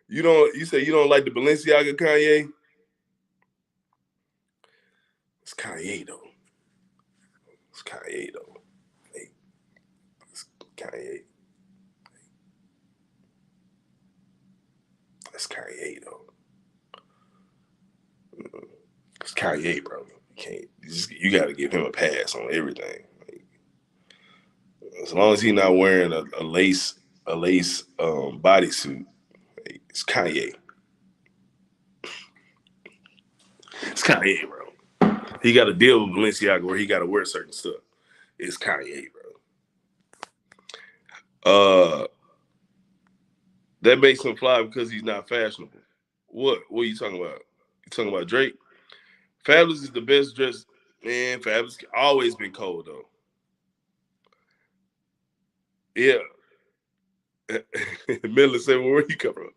You say you don't like the Balenciaga Kanye? It's Kanye though. It's Kanye though. Hey, it's Kanye. It's Kanye though. It's Kanye, bro. You got to give him a pass on everything. Like, as long as he's not wearing a lace bodysuit, like, it's Kanye. It's Kanye, bro. He got to deal with Balenciaga where he got to wear certain stuff. It's Kanye, bro. That makes him fly because he's not fashionable. What are you talking about? You talking about Drake? Fabolous is the best dressed man. Fabolous always been cold though. Yeah. Miller said, well, where you come from?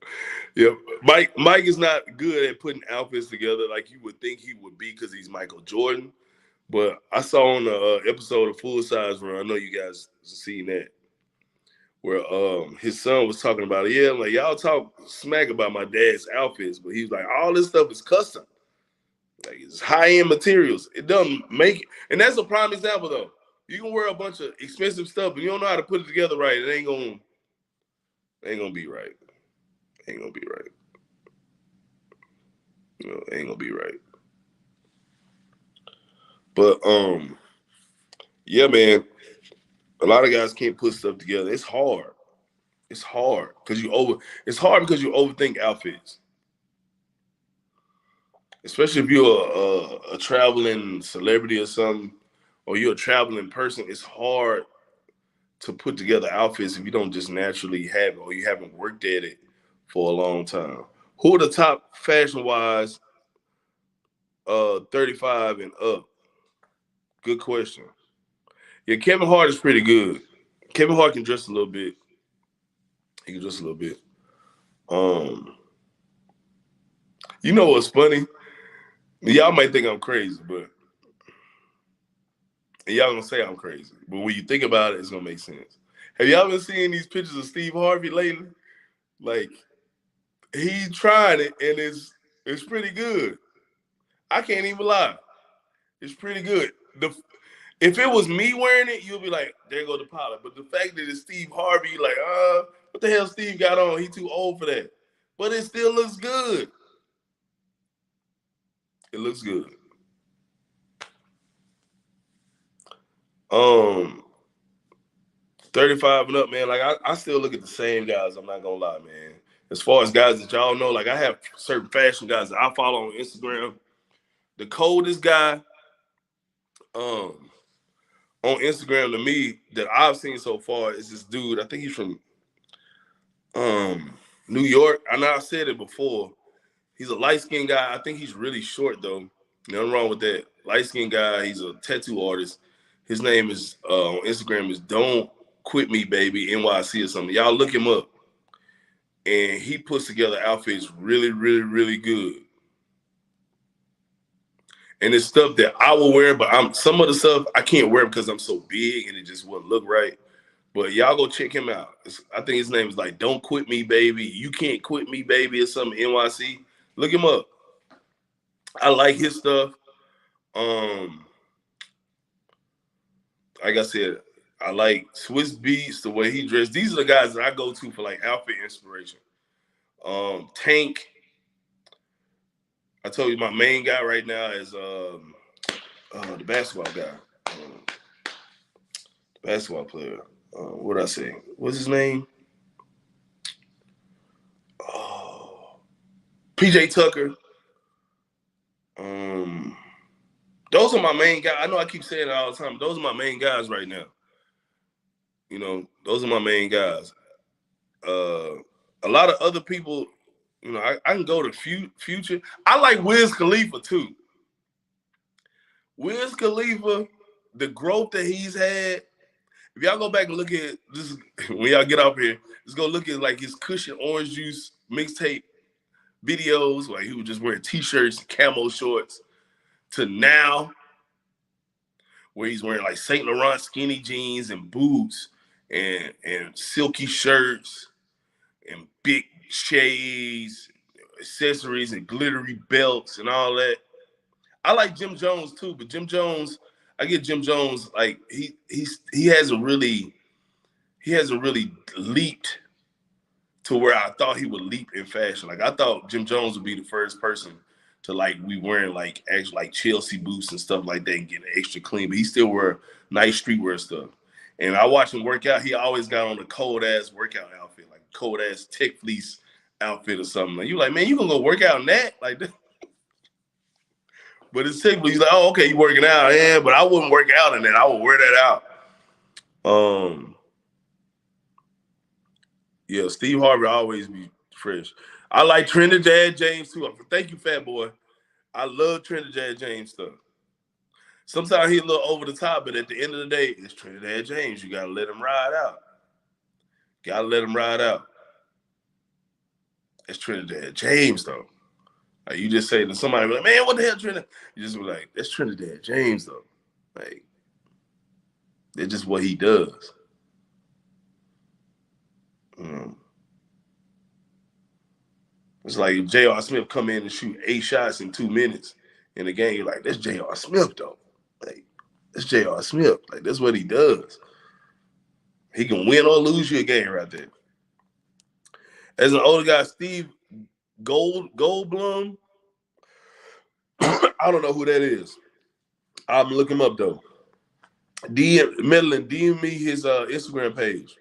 Yeah, Mike is not good at putting outfits together like you would think he would be because he's Michael Jordan. But I saw on the episode of Full Size Run, I know you guys seen that, where his son was talking about it. Yeah, like, y'all talk smack about my dad's outfits, but he was like, all this stuff is custom. Like, it's high-end materials. It doesn't make it. And that's a prime example, though. You can wear a bunch of expensive stuff, but you don't know how to put it together right. It ain't gonna be right. Ain't gonna be right. You know, ain't gonna be right. But yeah, man. A lot of guys can't put stuff together. It's hard. It's hard because It's hard because you overthink outfits. Especially if you're a traveling celebrity or something, or you're a traveling person, it's hard to put together outfits if you don't just naturally have it or you haven't worked at it for a long time. Who are the top fashion wise 35 and up? Good question. Yeah, Kevin Hart is pretty good. Kevin Hart can dress a little bit. He can dress a little bit. You know what's funny? Y'all might think I'm crazy, but y'all gonna say I'm crazy. But when you think about it, it's gonna make sense. Have y'all been seeing these pictures of Steve Harvey lately? Like he tried it and it's pretty good. I can't even lie. It's pretty good. If it was me wearing it, you'll be like, there go the pilot. But the fact that it's Steve Harvey, you're like, what the hell Steve got on? He too old for that. But it still looks good. It looks good. 35 and up, man. Like I still look at the same guys. I'm not gonna lie, man. As far as guys that y'all know, like I have certain fashion guys that I follow on Instagram. The coldest guy on Instagram to me that I've seen so far is this dude. I think he's from New York. I know I said it before. He's a light-skinned guy. I think he's really short though. Nothing wrong with that. Light-skinned guy. He's a tattoo artist. His name is on Instagram is Don't Quit Me Baby NYC or something. Y'all look him up. And he puts together outfits really, really, really good. And it's stuff that I will wear, but some of the stuff I can't wear because I'm so big and it just wouldn't look right. But y'all go check him out. I think his name is like Don't Quit Me Baby. You Can't Quit Me Baby or something, NYC. Look him up. I like his stuff. Like I said, I like Swiss Beats, the way he dressed. These are the guys that I go to for like outfit inspiration. Tank. I told you my main guy right now is the basketball guy. The basketball player. What did I say? What's his name? Oh, PJ Tucker. Those are my main guys. I know I keep saying it all the time, but those are my main guys right now. You know, those are my main guys. A lot of other people, you know, I can go to Future. I like Wiz Khalifa too. Wiz Khalifa, the growth that he's had. If y'all go back and look at this, when y'all get up here, just go look at like his Cushion Orange Juice mixtape videos, like he was just wearing t-shirts, camo shorts, to now, where he's wearing like Saint Laurent skinny jeans and boots and silky shirts and big shades, accessories and glittery belts and all that. I like Jim Jones too, but Jim Jones, I get Jim Jones like he hasn't really leaped to where I thought he would leap in fashion. Like I thought Jim Jones would be the first person to like be wearing like actually like Chelsea boots and stuff like that and getting extra clean, but he still wear nice streetwear stuff. And I watch him work out. He always got on a cold ass workout outfit, like cold ass tech fleece outfit or something. Like you like, man, you gonna go work out in that? Like that? But it's typically he's like, oh, okay, you working out, yeah, but I wouldn't work out in that. I would wear that out. Yeah, Steve Harvey always be fresh. I like Trinidad James too. Thank you, Fat Boy. I love Trinidad James stuff. Sometimes he's a little over the top, but at the end of the day, it's Trinidad James. You gotta let him ride out. Gotta let him ride out. It's Trinidad James though. Like you just say to somebody, like, man, what the hell, Trinidad? You just be like, that's Trinidad James though. Like, that's just what he does. It's like if J.R. Smith come in and shoot 8 shots in 2 minutes in the game, you're like, that's J.R. Smith though. Like, that's J.R. Smith. Like, that's what he does. He can win or lose you a game right there. As an older guy, Steve Goldblum, I don't know who that is. I'm gonna look him up though. Medlin, DM me his Instagram page.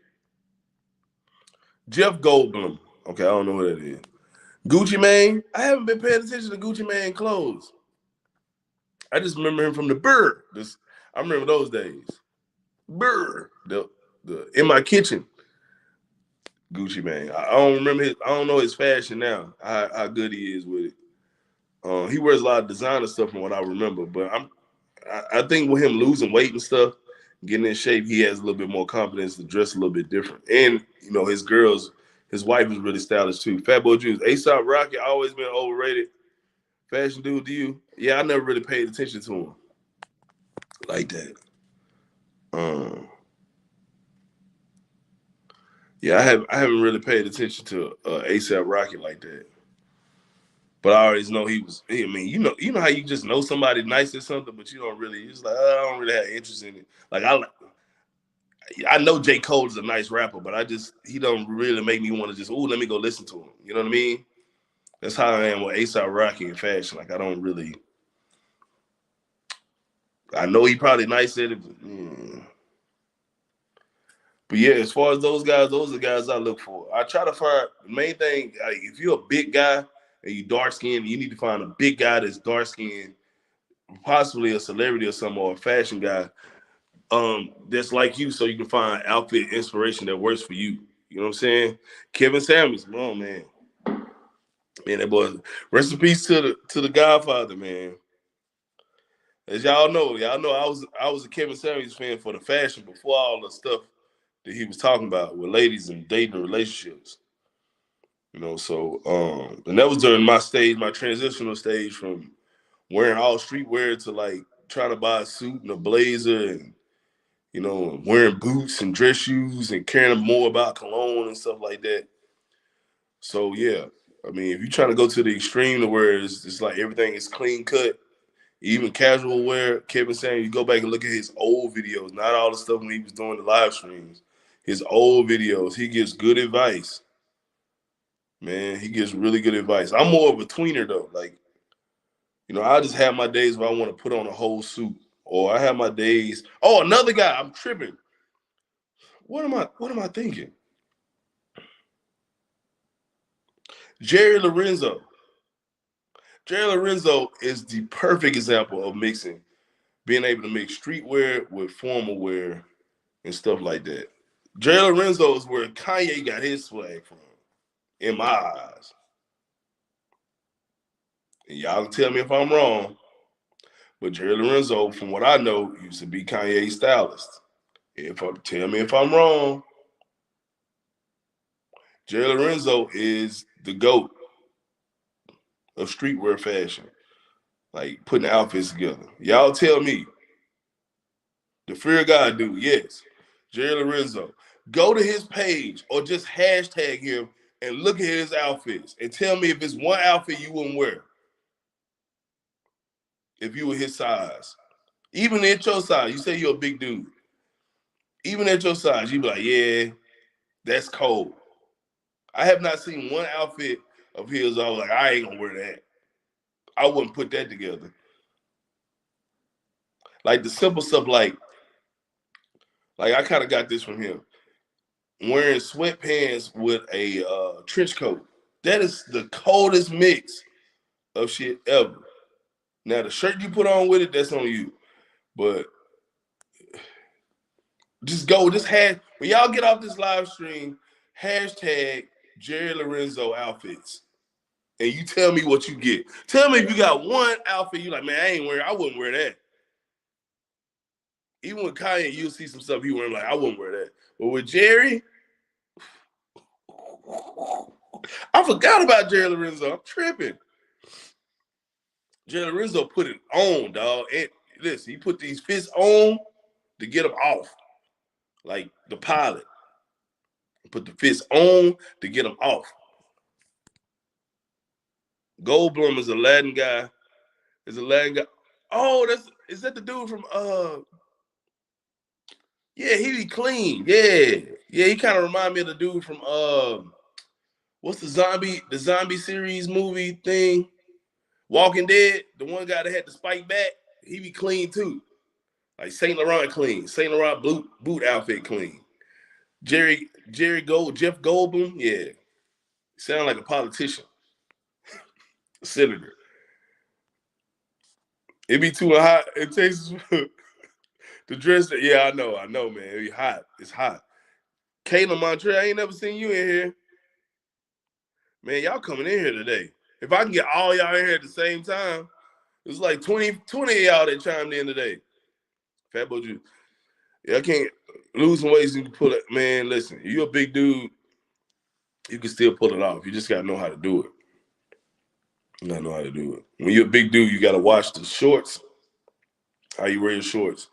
Jeff Goldblum. Okay, I don't know who that is. Gucci Mane. I haven't been paying attention to Gucci Mane clothes. I just remember him from the Bird. I remember those days. Brr. The in my kitchen, Gucci Mane. I don't remember I don't know his fashion now. How good he is with it. He wears a lot of designer stuff from what I remember, but I think with him losing weight and stuff, getting in shape, he has a little bit more confidence to dress a little bit different. And his wife is really stylish too. Fatboy Juice, ASAP Rocky always been overrated. Fashion dude to you? Yeah, I never really paid attention to him like that. Yeah, I haven't really paid attention to ASAP Rocky like that. But I always know he was. I mean, you know how you just know somebody nice or something, but you don't really. It's like I don't really have interest in it. Like I know J. Cole is a nice rapper, but he don't really make me want to just let me go listen to him. You know what I mean? That's how I am with ASAP Rocky and fashion. Like I don't really. I know he probably nice at it, but yeah, as far as those are the guys I look for. I try to find the main thing. Like, if you're a big guy and you dark skinned, you need to find a big guy that's dark skinned, possibly a celebrity or something, or a fashion guy that's like you, so you can find outfit inspiration that works for you. You know what I'm saying? Kevin Samuels, oh man, that boy. Rest in peace to the Godfather, man. As y'all know I was a Kevin Samuels fan for the fashion before all the stuff that he was talking about with ladies and dating relationships. So and that was during my transitional stage from wearing all streetwear to like trying to buy a suit and a blazer and wearing boots and dress shoes and caring more about cologne and stuff like that. So yeah, I mean, if you're trying to go to the extreme to where it's like everything is clean cut, even casual wear, Kevin saying you go back and look at his old videos, not all the stuff when he was doing the live streams. His old videos, he gives good advice. Man, he gives really good advice. I'm more of a tweener though. Like, I just have my days where I want to put on a whole suit. Or I have my days. Oh, another guy, I'm tripping. What am I thinking? Jerry Lorenzo. Jerry Lorenzo is the perfect example of being able to mix streetwear with formal wear and stuff like that. Jerry Lorenzo is where Kanye got his swag from, in my eyes. And y'all can tell me if I'm wrong, but Jerry Lorenzo, from what I know, used to be Kanye's stylist. Tell me if I'm wrong, Jerry Lorenzo is the GOAT of streetwear fashion, like putting outfits together. Y'all tell me, the Fear of God dude, yes, Jerry Lorenzo. Go to his page or just hashtag him and look at his outfits and tell me if it's one outfit you wouldn't wear if you were his size. Even at your size, you say you're a big dude. Even at your size, you be like, yeah, that's cold. I have not seen one outfit of his. I was like, I ain't gonna wear that. I wouldn't put that together. Like the simple stuff, like I kind of got this from him. Wearing sweatpants with a trench coat. That is the coldest mix of shit ever. Now the shirt you put on with it, that's on you. But when y'all get off this live stream, hashtag Jerry Lorenzo outfits. And you tell me what you get. Tell me if you got one outfit you like, man, I wouldn't wear that. Even with Kanye, you'll see some stuff he wearing like, I wouldn't wear that. But with Jerry, I forgot about Jerry Lorenzo. I'm tripping. Jerry Lorenzo put it on, dog. And listen, he put these fists on to get them off. Like the pilot. Put the fists on to get them off. Goldblum is a Latin guy. Oh, is that the dude from yeah, he be clean. Yeah. Yeah, he kind of remind me of the dude from what's the zombie series movie thing? Walking Dead, the one guy that had the spike back, he be clean too. Like Saint Laurent clean. Saint Laurent boot outfit clean. Jeff Goldblum, yeah. Sound like a politician. A senator. It be too hot in Texas. The dress, yeah, I know, man. It's hot. It's hot. Kayla Montreal, I ain't never seen you in here. Man, y'all coming in here today. If I can get all y'all in here at the same time, it's like 20 of y'all that chimed in today. Fatbo Juice. Yeah, I can't lose some weight so you can pull it. Man, listen, you're a big dude, you can still pull it off. You just gotta know how to do it. You gotta know how to do it. When you're a big dude, you gotta watch the shorts, how you wear your shorts.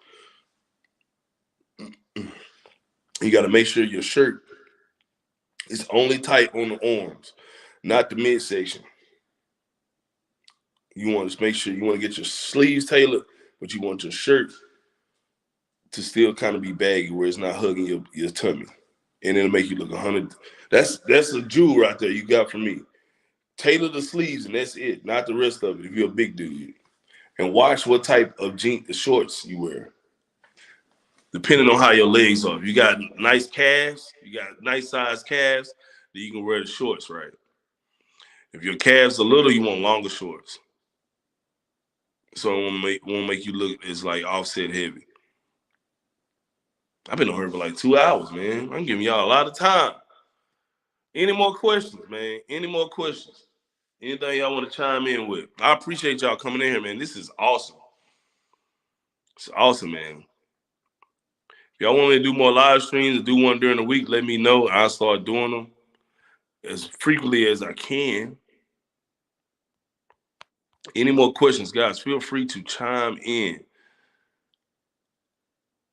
You gotta make sure your shirt is only tight on the arms, not the midsection. You want to make sure you want to get your sleeves tailored, but you want your shirt to still kind of be baggy where it's not hugging your tummy. And it'll make you look 100. That's a jewel right there you got from me. Tailor the sleeves and that's it, not the rest of it if you're a big dude. And watch what type of shorts you wear. Depending on how your legs are. If you got nice calves, you got nice sized calves, then you can wear the shorts right. If your calves are little, you want longer shorts. So it won't make you look as like offset heavy. I've been on here for like 2 hours, man. I'm giving y'all a lot of time. Any more questions, man? Any more questions? Anything y'all want to chime in with? I appreciate y'all coming in here, man. This is awesome. It's awesome, man. If y'all want me to do more live streams and do one during the week, let me know. I'll start doing them as frequently as I can. Any more questions, guys? Feel free to chime in.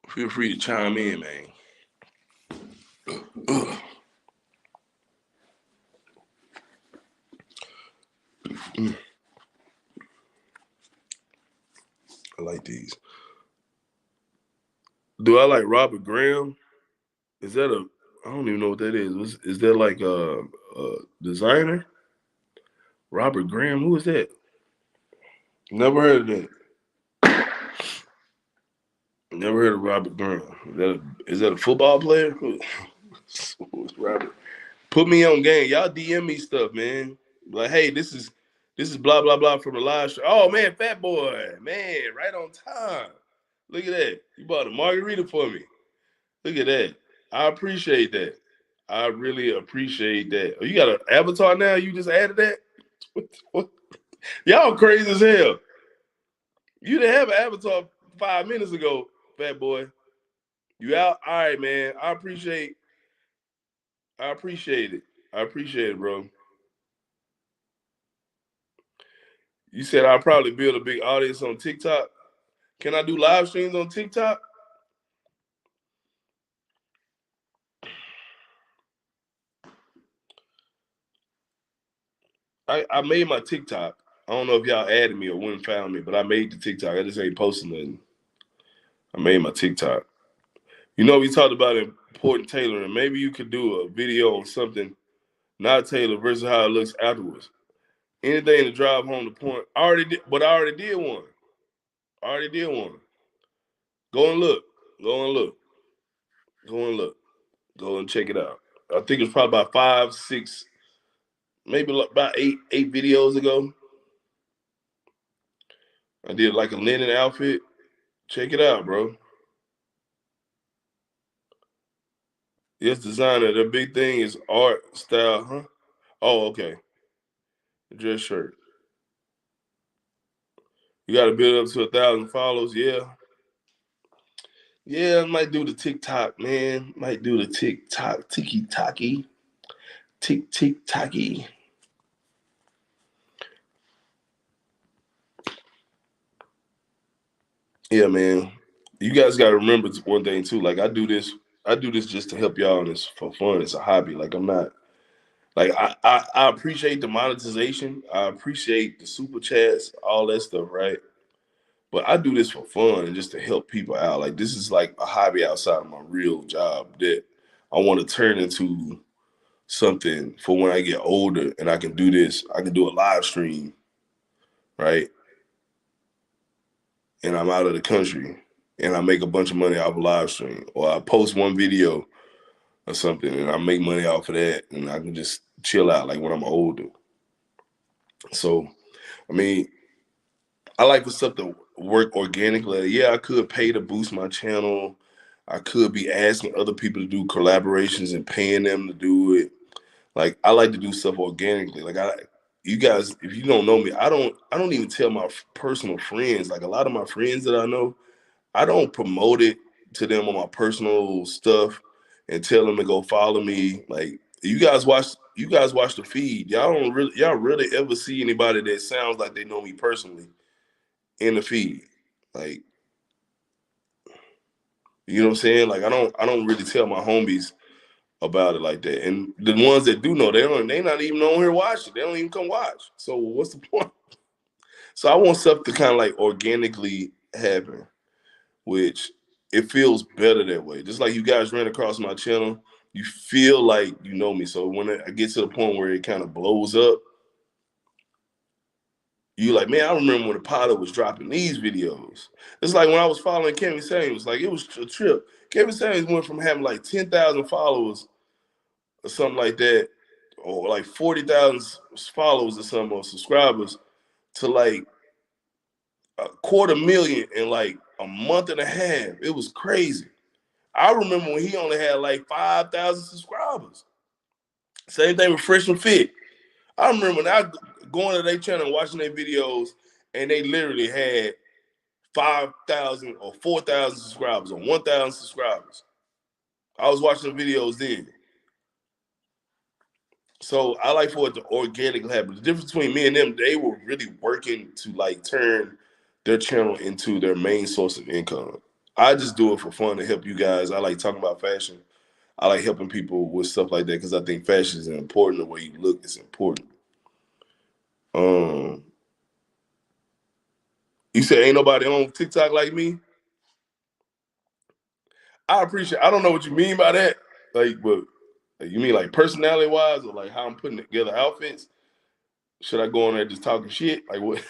Feel free to chime in, man. I like these. Do I like Robert Graham? Is that I don't even know what that is. Is that like a designer? Robert Graham? Who is that? Never heard of that. Never heard of Robert Graham. Is that a football player? Who's Robert? Put me on game. Y'all DM me stuff, man. Like, hey, this is blah blah blah from the live show. Oh man, Fat Boy, man, right on time. Look at that. You bought a margarita for me. Look at that. I appreciate that. I really appreciate that. Oh, you got an avatar now? You just added that? What? Y'all crazy as hell. You didn't have an avatar 5 minutes ago, Fat Boy. You out? All right, man. I appreciate it. I appreciate it, bro. You said I'll probably build a big audience on TikTok. Can I do live streams on TikTok? I made my TikTok. I don't know if y'all added me or went and found me, but I made the TikTok. I just ain't posting nothing. I made my TikTok. You know, we talked about important tailoring. Maybe you could do a video on something not tailored versus how it looks afterwards. Anything to drive home the point. I already did one. I already did one. Go and look. Go and look. Go and look. Go and check it out. I think it's probably about 5, 6, maybe about eight videos ago. I did like a linen outfit. Check it out, bro. Yes, designer. The big thing is art style, huh? Oh, okay. Dress shirt. You got to build up to 1,000 followers. Yeah. Yeah, I might do the TikTok, man. Might do the TikTok, tiki-taki. Tick-tick-tacky. Yeah, man. You guys got to remember one thing, too. Like, I do this just to help y'all, and it's for fun. It's a hobby. Like, I'm not, like, I appreciate the monetization. I appreciate the super chats, all that stuff, right? But I do this for fun and just to help people out. Like, this is like a hobby outside of my real job that I want to turn into something for when I get older and I can do this. I can do a live stream, right? And I'm out of the country and I make a bunch of money off a live stream. Or I post one video or something and I make money off of that and I can just chill out like when I'm older. So, I mean, I like for stuff to work organically. Yeah, I could pay to boost my channel. I could be asking other people to do collaborations and paying them to do it. Like I like to do stuff organically. Like you guys, if you don't know me, I don't even tell my personal friends. Like a lot of my friends that I know, I don't promote it to them on my personal stuff and tell them to go follow me. Like you guys watch the feed. Y'all really ever see anybody that sounds like they know me personally in the feed. Like, you know what I'm saying? Like I don't really tell my homies about it like that. And the ones that do know, they not even on here watching. They don't even come watch. So what's the point? So I want stuff to kind of like organically happen, which it feels better that way. Just like you guys ran across my channel, you feel like you know me. So when I get to the point where it kind of blows up, you like, man, I remember when the pilot was dropping these videos. It's like when I was following Kevin Samuels, like it was a trip. Kevin Samuels went from having like 10,000 followers or something like that, or like 40,000 followers or something, or subscribers, to like 250,000 in like a month and a half. It was crazy. I remember when he only had like 5,000 subscribers. Same thing with Fresh and Fit. I remember when I going to their channel and watching their videos, and they literally had 5,000 or 4,000 subscribers or 1,000 subscribers. I was watching the videos then. So I like for it to organically happen. The difference between me and them, they were really working to like turn their channel into their main source of income. I just do it for fun to help you guys. I like talking about fashion. I like helping people with stuff like that because I think fashion is important. The way you look is important. Um, you said ain't nobody on TikTok like me. I appreciate. I don't know what you mean by that. Like, but you mean like personality wise, or like how I'm putting together outfits? Should I go on there just talking shit? Like what?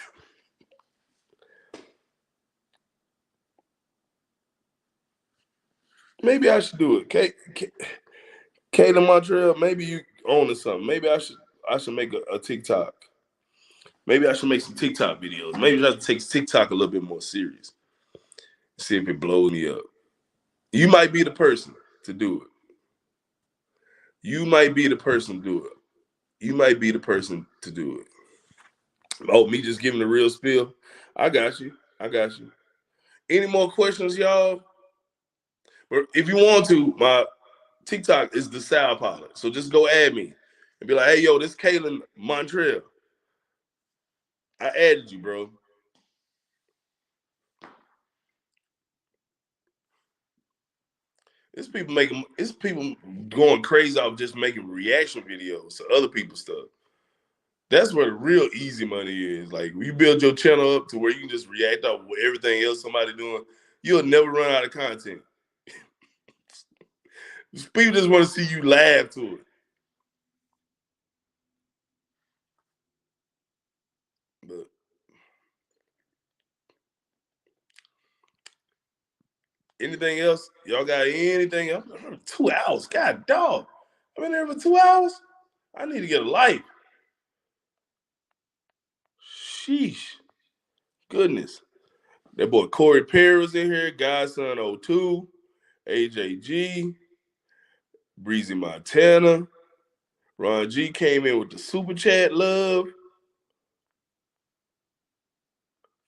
Maybe I should do it. Kayla Montreal, maybe you own to something. Maybe I should make a TikTok. Maybe I should make some TikTok videos. Maybe I should take TikTok a little bit more serious. See if it blows me up. You might be the person to do it. You might be the person to do it. You might be the person to do it. Oh, me just giving the real spill. I got you. I got you. Any more questions, y'all? But if you want to, my TikTok is the Style Pilot. So just go add me and be like, hey, yo, this Kaylin Montreal. I added you, bro. It's people going crazy off just making reaction videos to other people's stuff. That's where the real easy money is. Like when you build your channel up to where you can just react off everything else somebody doing, you'll never run out of content. People just want to see you laugh to it. But anything else? Y'all got anything else? 2 hours. God dog. I've been there for 2 hours. I need to get a life. Sheesh. Goodness. That boy Corey Perry was in here. Godson 02. AJG. Breezy Montana. Ron G came in with the super chat love.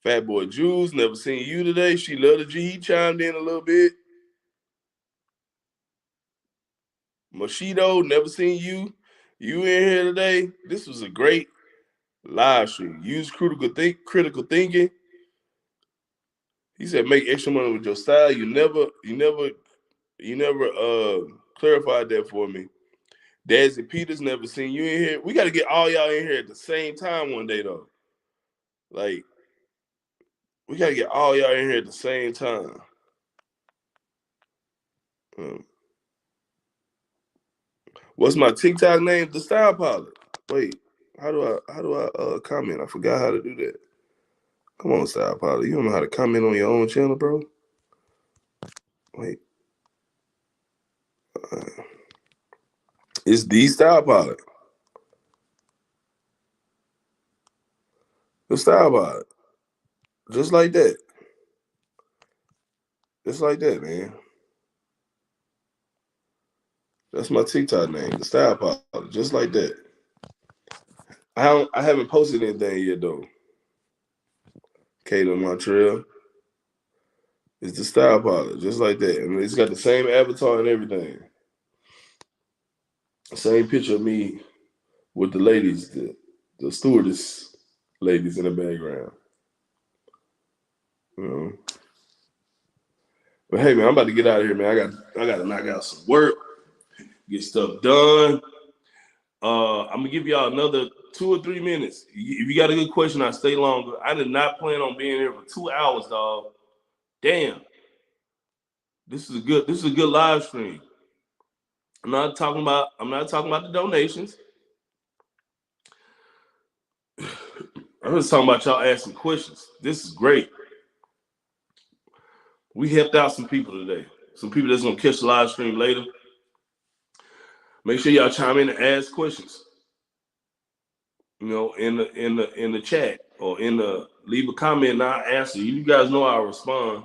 Fat Boy Jules, never seen you today. She loved the G. He chimed in a little bit. Moshido, never seen you. You in here today. This was a great live stream. Use critical thinking. He said, make extra money with your style. You never clarified that for me. Dazzy Peters, never seen you in here. We got to get all y'all in here at the same time one day, though. Like, we got to get all y'all in here at the same time. What's my TikTok name? The Style Pilot. Wait, how do I comment? I forgot how to do that. Come on, Style Pilot. You don't know how to comment on your own channel, bro? Wait. It's the Style Pilot. The Style Pilot. Just like that. Just like that, man. That's my TikTok name, the Style Pilot. Just like that. I haven't posted anything yet though. Kayla Montreal. It's the Style Pilot, just like that. I mean, it's got the same avatar and everything. Same picture of me with the ladies, the stewardess ladies in the background. You know. But hey man, I'm about to get out of here, man. I got to knock out some work, get stuff done. I'm gonna give y'all another 2 or 3 minutes. If you got a good question, I'll stay longer. I did not plan on being here for 2 hours, dog. Damn. This is a good live stream. I'm not talking about the donations. I'm just talking about y'all asking questions. This is great. We helped out some people today. Some people that's gonna catch the live stream later. Make sure y'all chime in and ask questions. You know, in the chat or leave a comment and I'll answer. You guys know I'll respond.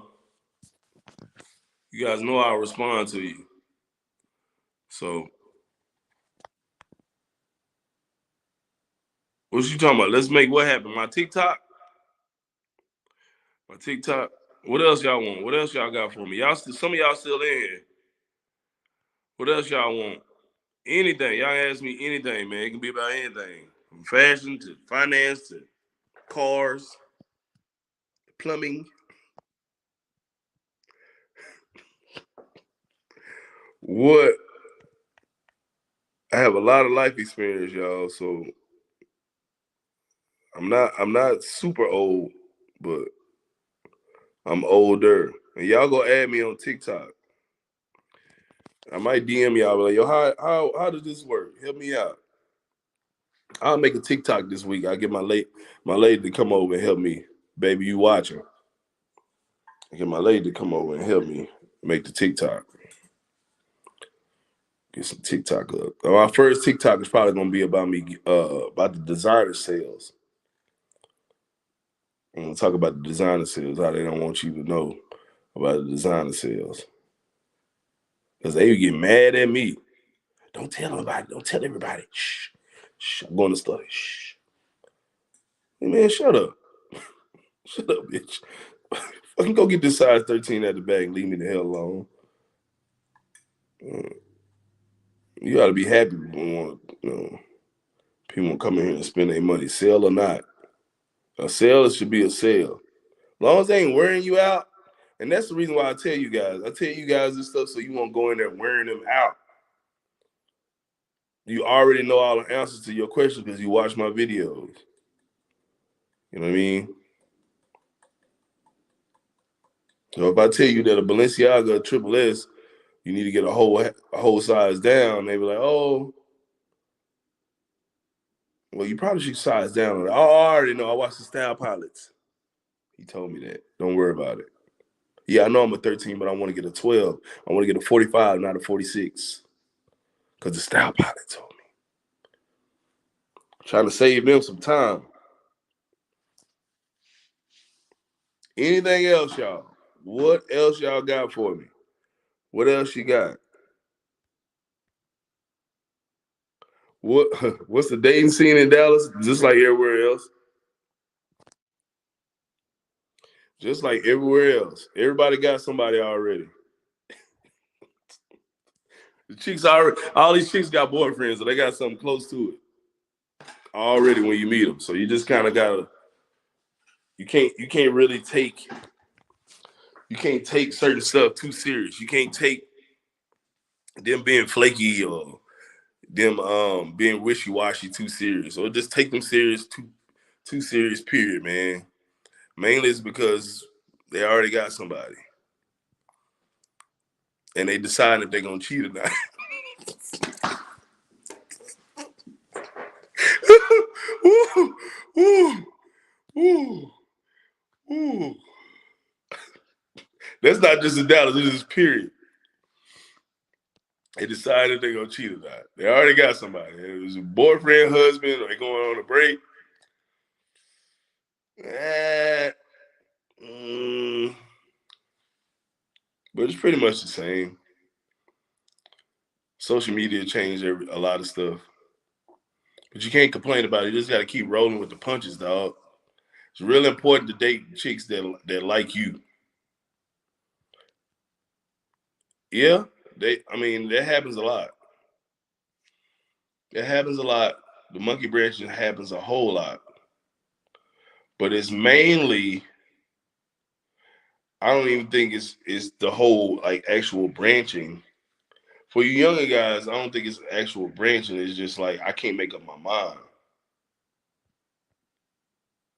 You guys know I'll respond to you. So what you talking about? Let's make what happen. My TikTok. What else y'all want? What else y'all got for me? Some of y'all still in here. What else y'all want? Anything. Y'all ask me anything, man. It can be about anything. From fashion to finance to cars, plumbing. What? I have a lot of life experience, y'all, so I'm not super old, but I'm older. And y'all go add me on TikTok. I might DM y'all like, yo, how does this work? Help me out. I'll make a TikTok this week. I'll get my lady to come over and help me. Baby, you watching. I get my lady to come over and help me make the TikTok. Get some TikTok up. My first TikTok is probably gonna be about me, about the designer sales. I'm gonna talk about the designer sales, how they don't want you to know about the designer sales. Because they get mad at me. Don't tell nobody. Don't tell everybody. Shh. Shh. I'm going to study. Shh. Hey, man, shut up. Shut up, bitch. Fucking go get this size 13 at the back and leave me the hell alone. You got to be happy when people come in here and spend their money, sale or not. A sale should be a sale. As long as they ain't wearing you out, and that's the reason why I tell you guys. I tell you guys this stuff so you won't go in there wearing them out. You already know all the answers to your questions because you watch my videos. You know what I mean? So if I tell you that a Balenciaga Triple S, you need to get a whole size down, they be like, oh, well, you probably should size down. I already know. I watched the Style Pilots. He told me that. Don't worry about it. Yeah, I know I'm a 13, but I want to get a 12. I want to get a 45, not a 46. Because the Style Pilot told me. Trying to save them some time. Anything else, y'all? What else y'all got for me? What else you got? What's the dating scene in Dallas? Just like everywhere else. Just like everywhere else. Everybody got somebody already. The chicks already, all these chicks got boyfriends, so they got something close to it already when you meet them. So you just kind of gotta, you can't really take certain stuff too serious. You can't take them being flaky or them being wishy-washy too serious. Or just take them serious too serious, period, man. Mainly it's because they already got somebody. And they decide if they're gonna cheat or not. Ooh, ooh, ooh, ooh. That's not just in Dallas, it's just period. They decided they're gonna cheat or not. They already got somebody. It was a boyfriend, husband, or they going on a break. But it's pretty much the same. Social media changed a lot of stuff. But you can't complain about it. You just got to keep rolling with the punches, dog. It's real important to date chicks that like you. Yeah, that happens a lot. It happens a lot. The monkey branching happens a whole lot. But it's mainly, I don't even think it's the whole like actual branching. For you younger guys, I don't think it's actual branching. It's just like I can't make up my mind.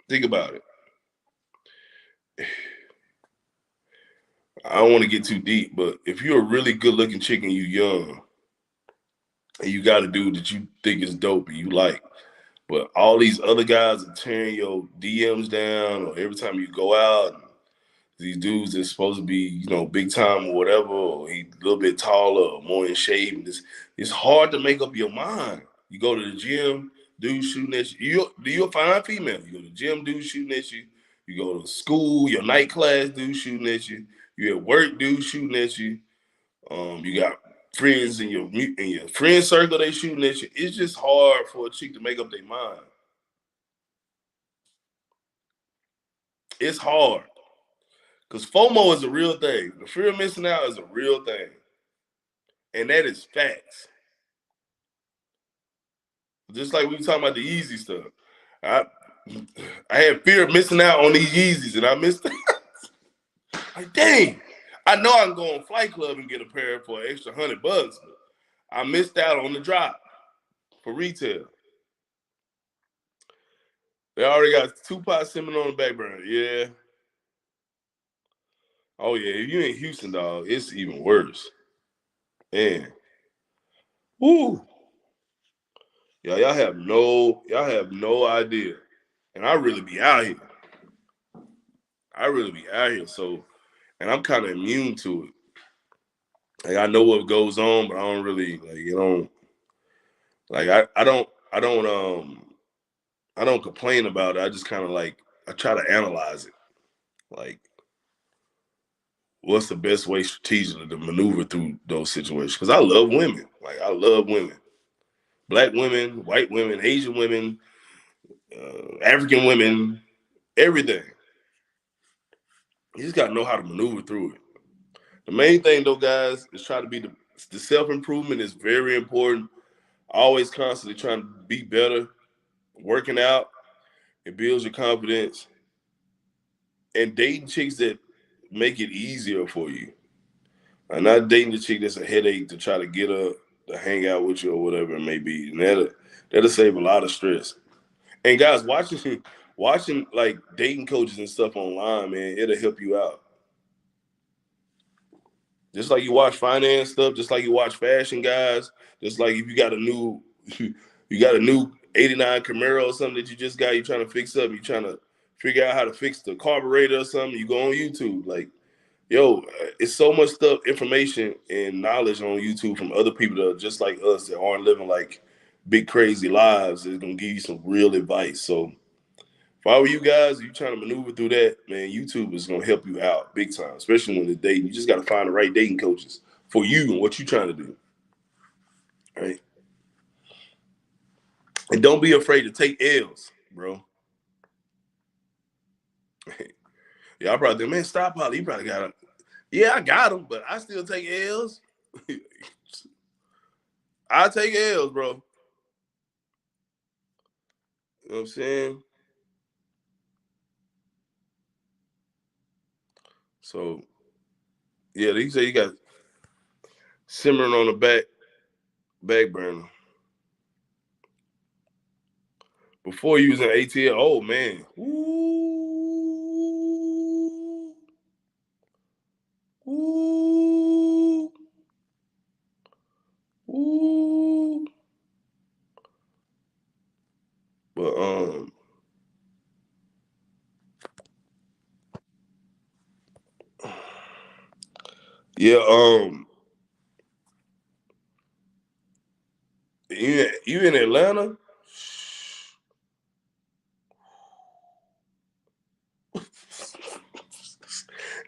Think about it. I don't want to get too deep, but if you're a really good looking chick and you young, and you got a dude that you think is dope and you like, but all these other guys are tearing your DMs down, or every time you go out, these dudes that's supposed to be, big time or whatever, or he a little bit taller or more in shape. And it's hard to make up your mind. You go to the gym, dudes shooting at you. You're a fine female. You go to the gym, dudes shooting at you. You go to school, your night class, dudes shooting at you. You at work, dudes shooting at you. You got friends in your friend circle, they shooting at you. It's just hard for a chick to make up their mind. It's hard. Because FOMO is a real thing. The fear of missing out is a real thing. And that is facts. Just like we were talking about the Yeezy stuff. I I had fear of missing out on these Yeezys, and I missed like, dang. I know I can go on Flight Club and get a pair for an extra $100, but I missed out on the drop for retail. They already got Tupac Simmons on the back burner. Yeah. Oh yeah. If you in Houston, dog, it's even worse. Man. Woo. Yeah, y'all have no idea. And I really be out here. I really be out here. So, and I'm kind of immune to it. Like I know what goes on, but I don't really like you don't like I don't complain about it. I just kind of like I try to analyze it. Like what's the best way strategically to maneuver through those situations? Because I love women. Like I love women. Black women, white women, Asian women, African women, everything. You just gotta know how to maneuver through it. The main thing though, guys, is try to be the self improvement is very important. Always constantly trying to be better, working out. It builds your confidence, and dating chicks that make it easier for you. I'm not dating the chick that's a headache to try to get her to hang out with you or whatever it may be. And that'll save a lot of stress. And guys, watching like dating coaches and stuff online, man, it'll help you out. Just like you watch finance stuff, just like you watch fashion guys, just like if you got a new you got a new 89 Camaro or something that you just got, you're trying to fix up, you're trying to figure out how to fix the carburetor or something, you go on YouTube. Like, yo, it's so much stuff, information and knowledge on YouTube from other people that are just like us that aren't living like big crazy lives. It's gonna give you some real advice. So if I were you guys, you trying to maneuver through that, man, YouTube is gonna help you out big time, especially when the dating. You just gotta find the right dating coaches for you and what you're trying to do. Right? And don't be afraid to take L's, bro. Y'all probably think, man, stop Holly. You probably got it. Yeah, I got them, but I still take L's. I take L's, bro. You know what I'm saying? So yeah, they say you got simmering on the back burner. Before you was in ATL, oh man. Ooh. Ooh. Ooh. But yeah, you in Atlanta?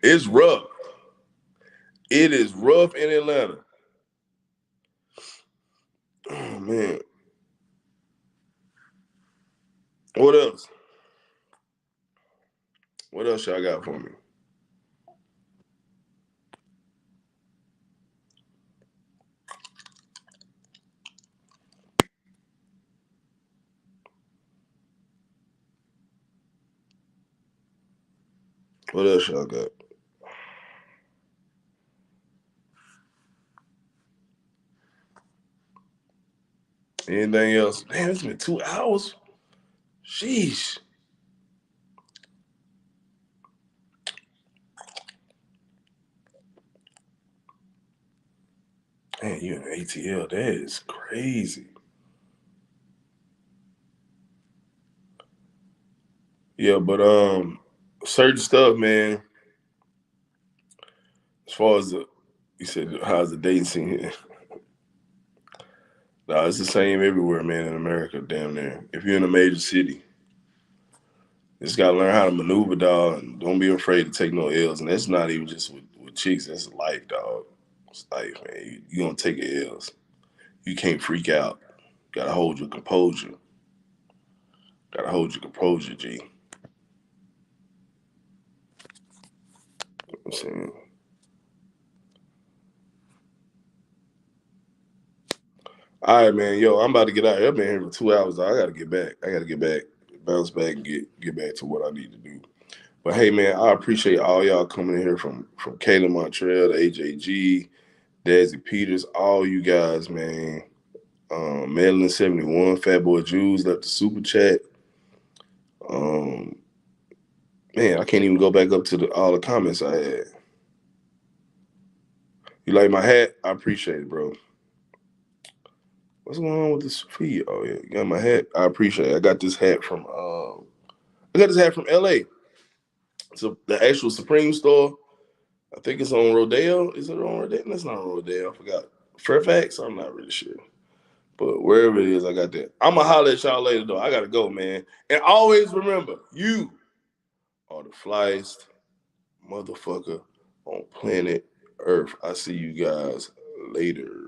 It's rough. It is rough in Atlanta. Oh man. What else? What else y'all got for me? What else y'all got? Anything else? Damn, it's been 2 hours. Sheesh. Man, you in ATL. That is crazy. Yeah, but certain stuff, man. As far as you said, how's the dating scene here? Nah, it's the same everywhere, man, in America, damn near. If you're in a major city, you just gotta learn how to maneuver, dog, and don't be afraid to take no L's. And that's not even just with chicks, that's life, dog. It's life, man. You gonna take L's. You can't freak out. Gotta hold your composure. Gotta hold your composure, G. You know what I'm saying? All right, man. Yo, I'm about to get out here. I've been here for 2 hours. I gotta get back. I gotta get back, bounce back, and get back to what I need to do. But hey, man, I appreciate all y'all coming in here from Kayla Montreal to AJG, Dazzy Peters, all you guys, man. Madeline 71, Fat Boy Jews left the super chat. Um, man, I can't even go back up to all the comments I had. You like my hat? I appreciate it, bro. What's going on with this feed? Oh yeah, you got my hat. I appreciate it. I got this hat from LA. So the actual Supreme store. I think it's on Rodeo. Is it on Rodeo? That's not on Rodeo. I forgot. Fairfax? I'm not really sure. But wherever it is, I got that. I'ma holler at y'all later though. I gotta go, man. And always remember, you are the flyest motherfucker on planet Earth. I see you guys later.